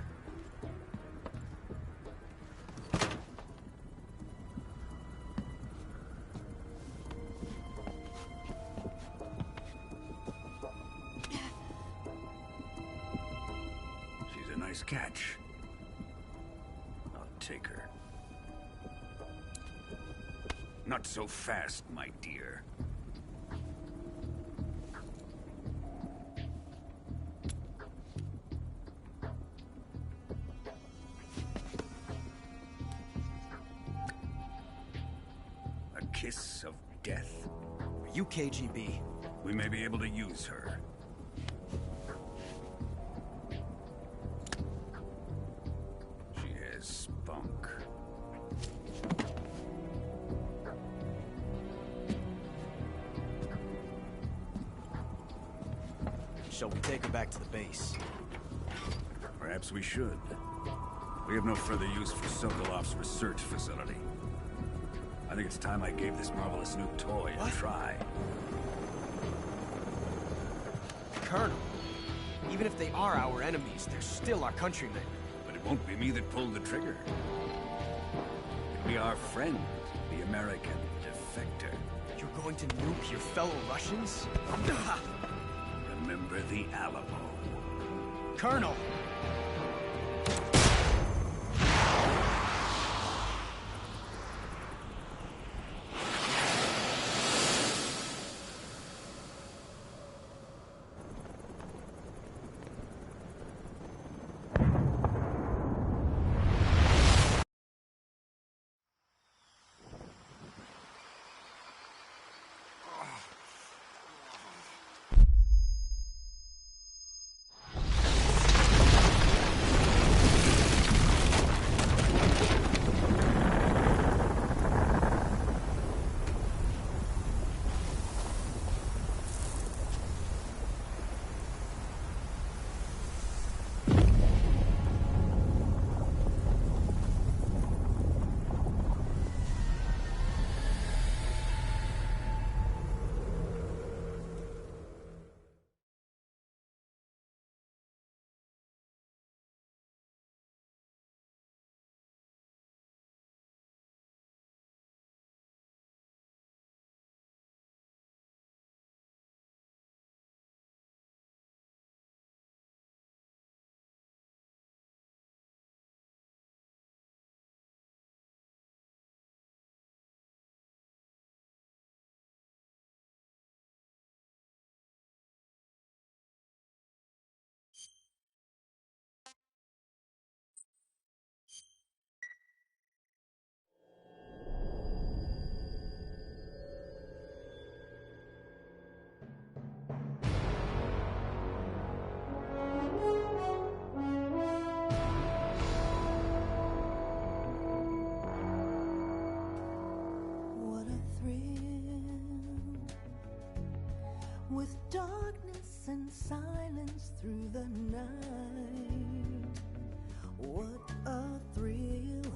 She's a nice catch. I'll take her. Not so fast, my dear. A kiss of death? Are you KGB? We may be able to use her. She has spunk. Shall we take her back to the base? Perhaps we should. We have no further use for Sokolov's research facility. I think it's time I gave this marvelous new toy a try. Colonel, even if they are our enemies, they're still our countrymen. But it won't be me that pulled the trigger. It'll be our friend, the American defector. You're going to nuke your fellow Russians? Remember the Alamo. Colonel! With darkness and silence through the night, what a thrill.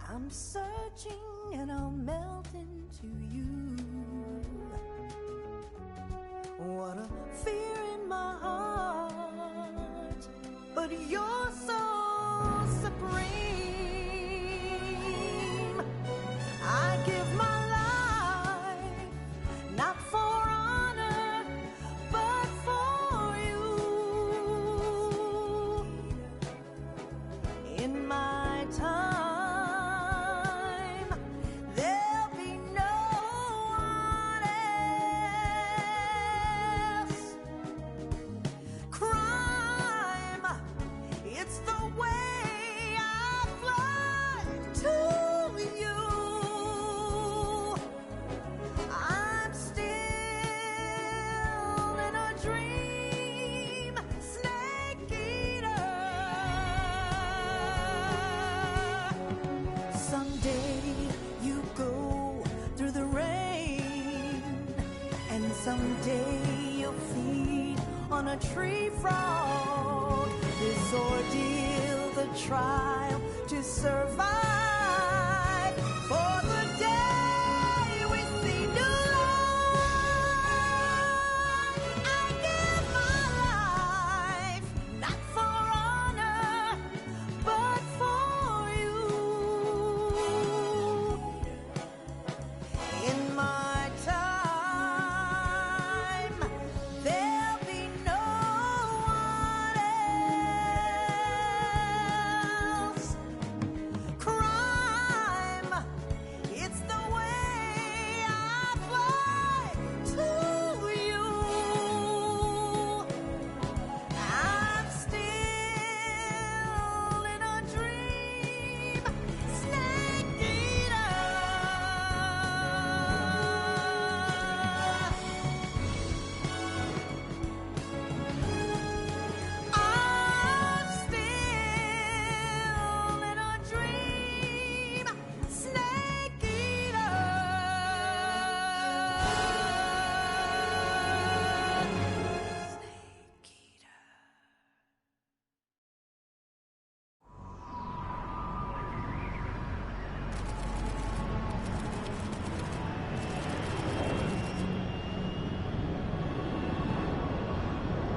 I'm searching and I'll melt into you. What a fear in my heart, but you're so supreme. I give my not for honor, but for you. In my time, there'll be no one else. Crime, it's the Someday you'll feed on a tree frog. This ordeal, the trial to survive. For the day we see new life, I give my life, not for honor, but for you. In my time, there'll be no one else. Crime, it's the way I fly to you. I'm still in a dream, snake eater. I'm still in a dream, snake eater.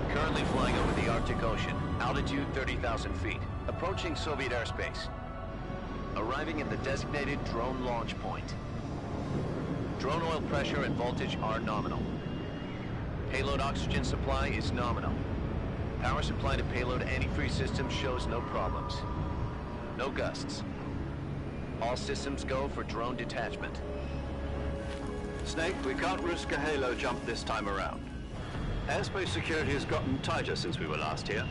Currently flying over the Arctic Ocean. Altitude 30,000 feet. Approaching Soviet airspace. Arriving at the designated drone launch point. Drone oil pressure and voltage are nominal. Payload oxygen supply is nominal. Power supply to payload antifreeze system shows no problems. No gusts. All systems go for drone detachment. Snake, we can't risk a halo jump this time around. Airspace security has gotten tighter since we were last here.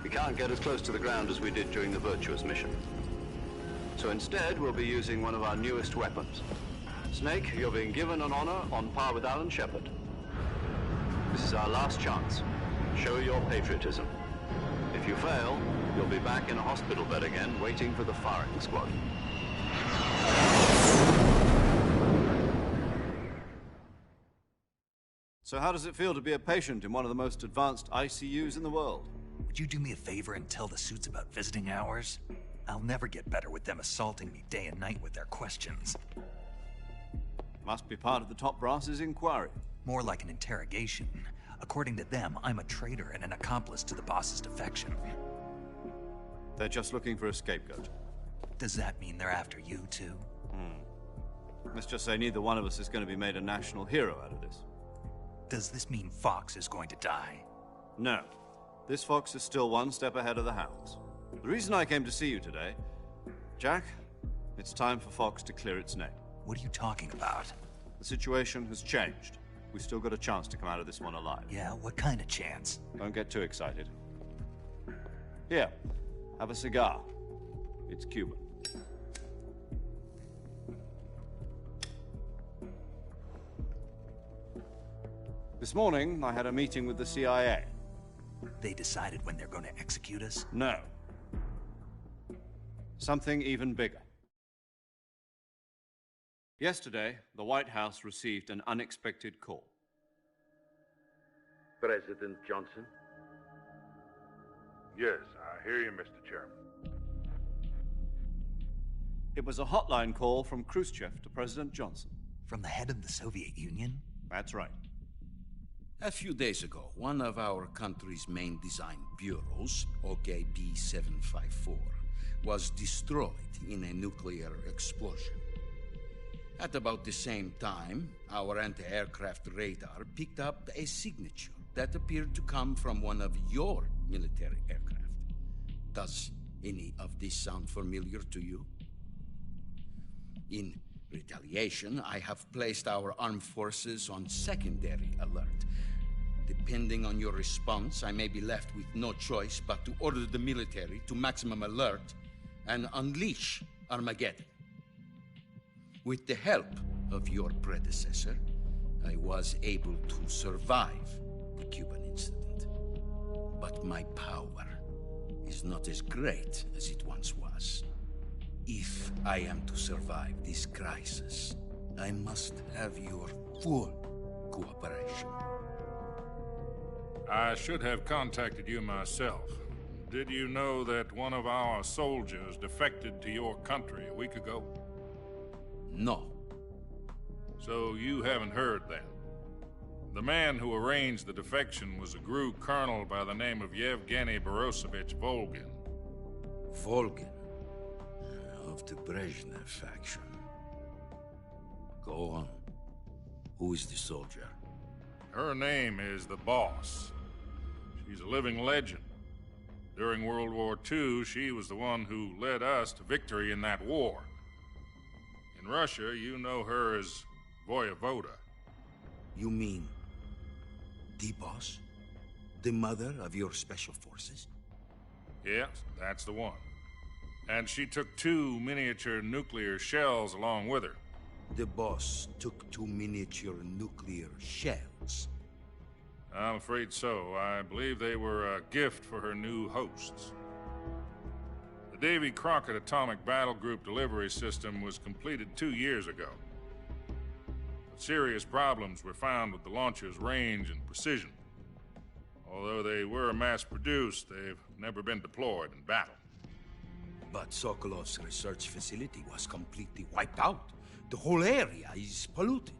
We can't get as close to the ground as we did during the Virtuous mission. So instead, we'll be using one of our newest weapons. Snake, you're being given an honor on par with Alan Shepard. This is our last chance. Show your patriotism. If you fail, you'll be back in a hospital bed again, waiting for the firing squad. So how does it feel to be a patient in one of the most advanced ICUs in the world? Would you do me a favor and tell the suits about visiting hours? I'll never get better with them assaulting me day and night with their questions. Must be part of the top brass's inquiry. More like an interrogation. According to them, I'm a traitor and an accomplice to the boss's defection. They're just looking for a scapegoat. Does that mean they're after you, too? Let's just say neither one of us is going to be made a national hero out of this. Does this mean Fox is going to die? No. This fox is still one step ahead of the hounds. The reason I came to see you today, Jack, it's time for Fox to clear its name. What are you talking about? The situation has changed. We've still got a chance to come out of this one alive. Yeah, what kind of chance? Don't get too excited. Here, have a cigar. It's Cuban. This morning, I had a meeting with the CIA. They decided when they're going to execute us? No. Something even bigger. Yesterday, the White House received an unexpected call. President Johnson? Yes, I hear you, Mr. Chairman. It was a hotline call from Khrushchev to President Johnson. From the head of the Soviet Union? That's right. A few days ago, one of our country's main design bureaus, OKB-754, was destroyed in a nuclear explosion. At about the same time, our anti-aircraft radar picked up a signature that appeared to come from one of your military aircraft. Does any of this sound familiar to you? In retaliation, I have placed our armed forces on secondary alert. Depending on your response, I may be left with no choice but to order the military to maximum alert and unleash Armageddon. With the help of your predecessor, I was able to survive the Cuban incident. But my power is not as great as it once was. If I am to survive this crisis, I must have your full cooperation. I should have contacted you myself. Did you know that one of our soldiers defected to your country a week ago? No. So you haven't heard then? The man who arranged the defection was a GRU colonel by the name of Yevgeny Borosovich Volgin. Volgin? Of the Brezhnev faction. Go on. Who is the soldier? Her name is the Boss. She's a living legend. During World War II, she was the one who led us to victory in that war. In Russia, you know her as Voyevoda. You mean the Boss? The mother of your special forces? Yes, that's the one. And she took 2 miniature nuclear shells along with her. The Boss took 2 miniature nuclear shells? I'm afraid so. I believe they were a gift for her new hosts. The Davy Crockett Atomic Battle Group delivery system was completed 2 years ago. But serious problems were found with the launcher's range and precision. Although they were mass-produced, they've never been deployed in battle. But Sokolov's research facility was completely wiped out. The whole area is polluted.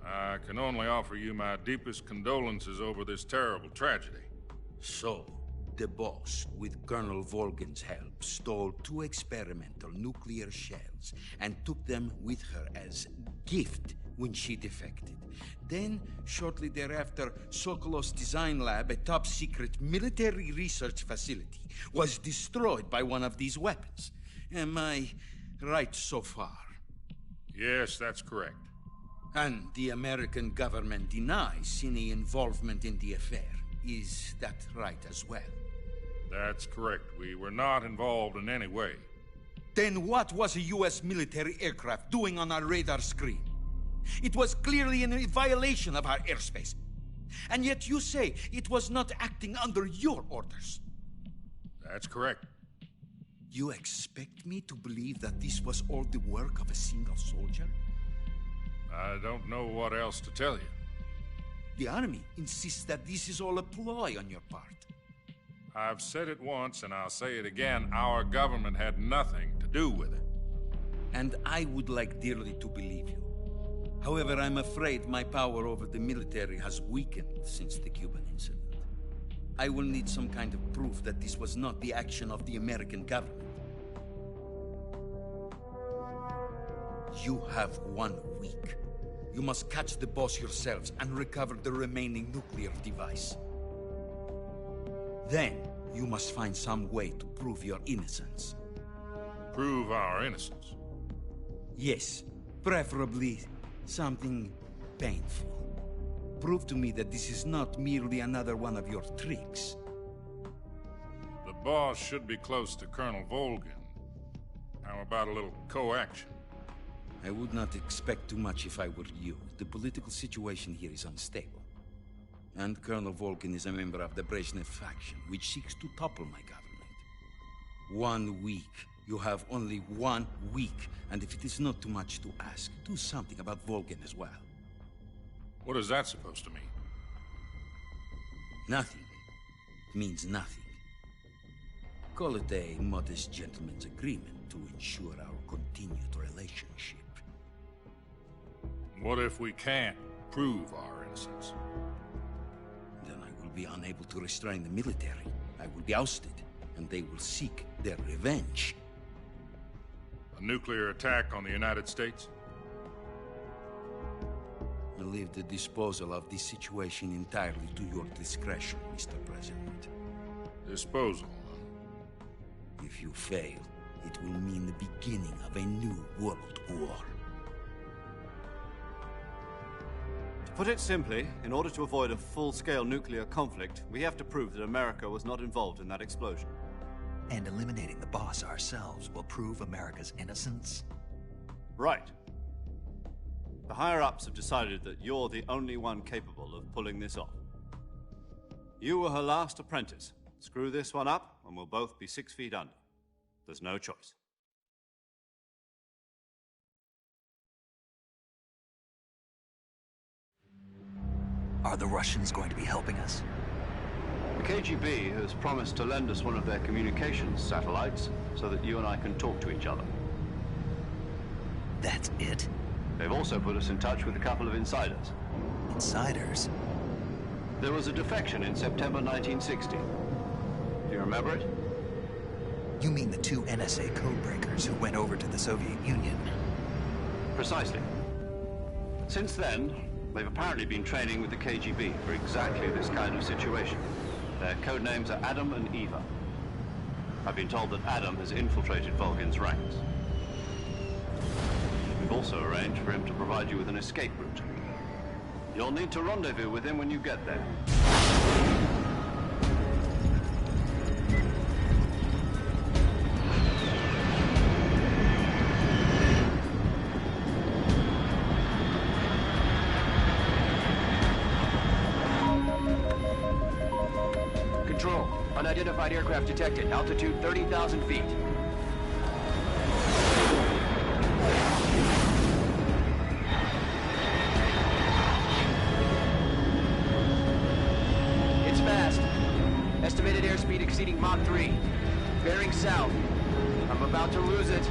I can only offer you my deepest condolences over this terrible tragedy. So, the Boss, with Colonel Volgin's help, stole 2 experimental nuclear shells and took them with her as gift when she defected. Then, shortly thereafter, Sokolov's design lab, a top-secret military research facility, was destroyed by one of these weapons. Am I right so far? Yes, that's correct. And the American government denies any involvement in the affair. Is that right as well? That's correct. We were not involved in any way. Then what was a U.S. military aircraft doing on our radar screen? It was clearly in violation of our airspace. And yet you say it was not acting under your orders. That's correct. You expect me to believe that this was all the work of a single soldier? I don't know what else to tell you. The army insists that this is all a ploy on your part. I've said it once, and I'll say it again. Our government had nothing to do with it. And I would like dearly to believe you. However, I'm afraid my power over the military has weakened since the Cuban incident. I will need some kind of proof that this was not the action of the American government. You have 1 week. You must catch the Boss yourselves and recover the remaining nuclear device. Then, you must find some way to prove your innocence. Prove our innocence? Yes, preferably something painful. Prove to me that this is not merely another one of your tricks. The Boss should be close to Colonel Volgin. How about a little co-action? I would not expect too much if I were you. The political situation here is unstable. And Colonel Volgin is a member of the Brezhnev faction, which seeks to topple my government. 1 week. You have only 1 week. And if it is not too much to ask, do something about Volgin as well. What is that supposed to mean? Nothing. It means nothing. Call it a modest gentleman's agreement to ensure our continued relationship. What if we can't prove our innocence? Then I will be unable to restrain the military. I will be ousted, and they will seek their revenge. A nuclear attack on the United States? I leave the disposal of this situation entirely to your discretion, Mr. President. Disposal? If you fail, it will mean the beginning of a new world war. To put it simply, in order to avoid a full-scale nuclear conflict, we have to prove that America was not involved in that explosion. And eliminating the Boss ourselves will prove America's innocence? Right. The higher-ups have decided that you're the only one capable of pulling this off. You were her last apprentice. Screw this one up, and we'll both be 6 feet under. There's no choice. Are the Russians going to be helping us? The KGB has promised to lend us one of their communications satellites so that you and I can talk to each other. That's it? They've also put us in touch with a couple of insiders. Insiders? There was a defection in September 1960. Do you remember it? You mean the two NSA codebreakers who went over to the Soviet Union? Precisely. Since then, they've apparently been training with the KGB for exactly this kind of situation. Their code names are Adam and Eva. I've been told that Adam has infiltrated Volgin's ranks. We've also arranged for him to provide you with an escape route. You'll need to rendezvous with him when you get there. Control. Unidentified aircraft detected. Altitude 30,000 feet. It's fast. Estimated airspeed exceeding Mach 3. Bearing south. I'm about to lose it.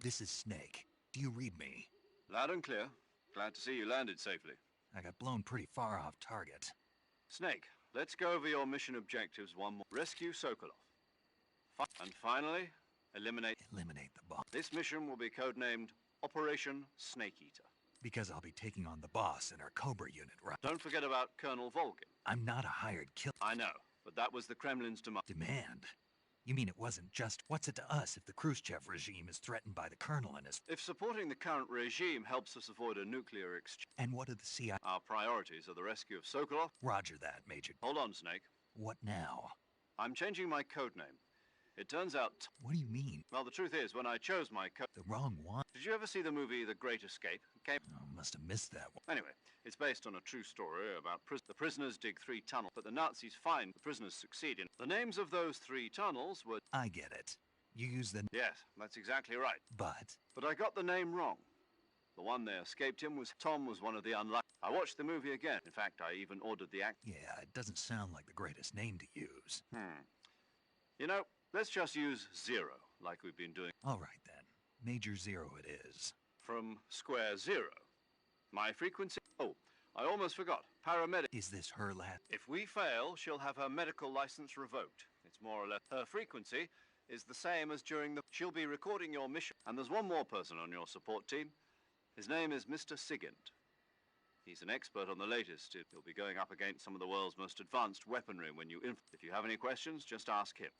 This is Snake. Do you read me? Loud and clear. Glad to see you landed safely. I got blown pretty far off target. Snake, let's go over your mission objectives one more. Rescue Sokolov. And finally, eliminate the boss. This mission will be codenamed Operation Snake Eater. Because I'll be taking on the boss in our Cobra unit, right? Don't forget about Colonel Volgin. I'm not a hired killer. I know, but that was the Kremlin's demand. You mean it wasn't just, what's it to us if the Khrushchev regime is threatened by the colonel and his... If supporting the current regime helps us avoid a nuclear exchange... And what are the CIA... Our priorities are the rescue of Sokolov... Roger that, Major. Hold on, Snake. What now? I'm changing my code name. It turns out... What do you mean? Well, the truth is, when I chose my code... The wrong one? Did you ever see the movie The Great Escape? Must have missed that one. Anyway, it's based on a true story about the prisoners dig 3 tunnels, but the Nazis find the prisoners succeed in... The names of those 3 tunnels were... I get it. You use the... Yes, that's exactly right. But I got the name wrong. The one they escaped in was... Tom was one of the unlucky... I watched the movie again. In fact, I even ordered the act... Yeah, it doesn't sound like the greatest name to use. You know, let's just use Zero, like we've been doing. All right, then. Major Zero it is. From Square Zero. My frequency... Oh, I almost forgot. Paramedic... Is this her last? If we fail, she'll have her medical license revoked. It's more or less... Her frequency is the same as during the... She'll be recording your mission. And there's one more person on your support team. His name is Mr. Sigint. He's an expert on the latest. He'll be going up against some of the world's most advanced weaponry when you... If you have any questions, just ask him.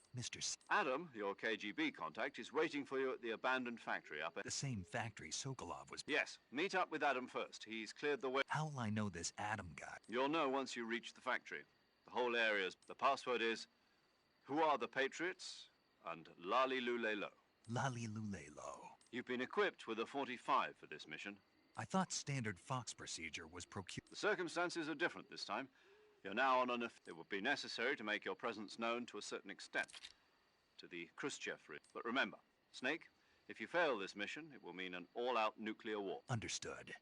Adam, your KGB contact, is waiting for you at the abandoned factory up at... The same factory Sokolov was... Yes. Meet up with Adam first. He's cleared the way... How will I know this Adam guy? You'll know once you reach the factory. The whole area's... The password is... Who are the Patriots? And Lali Lulelo. Lali Lulelo. You've been equipped with a 45 for this mission. I thought standard Fox procedure was procured. The circumstances are different this time. You're now on an... It would be necessary to make your presence known to a certain extent. To the Khrushchev regime. But remember, Snake, If you fail this mission, it will mean an all-out nuclear war. Understood.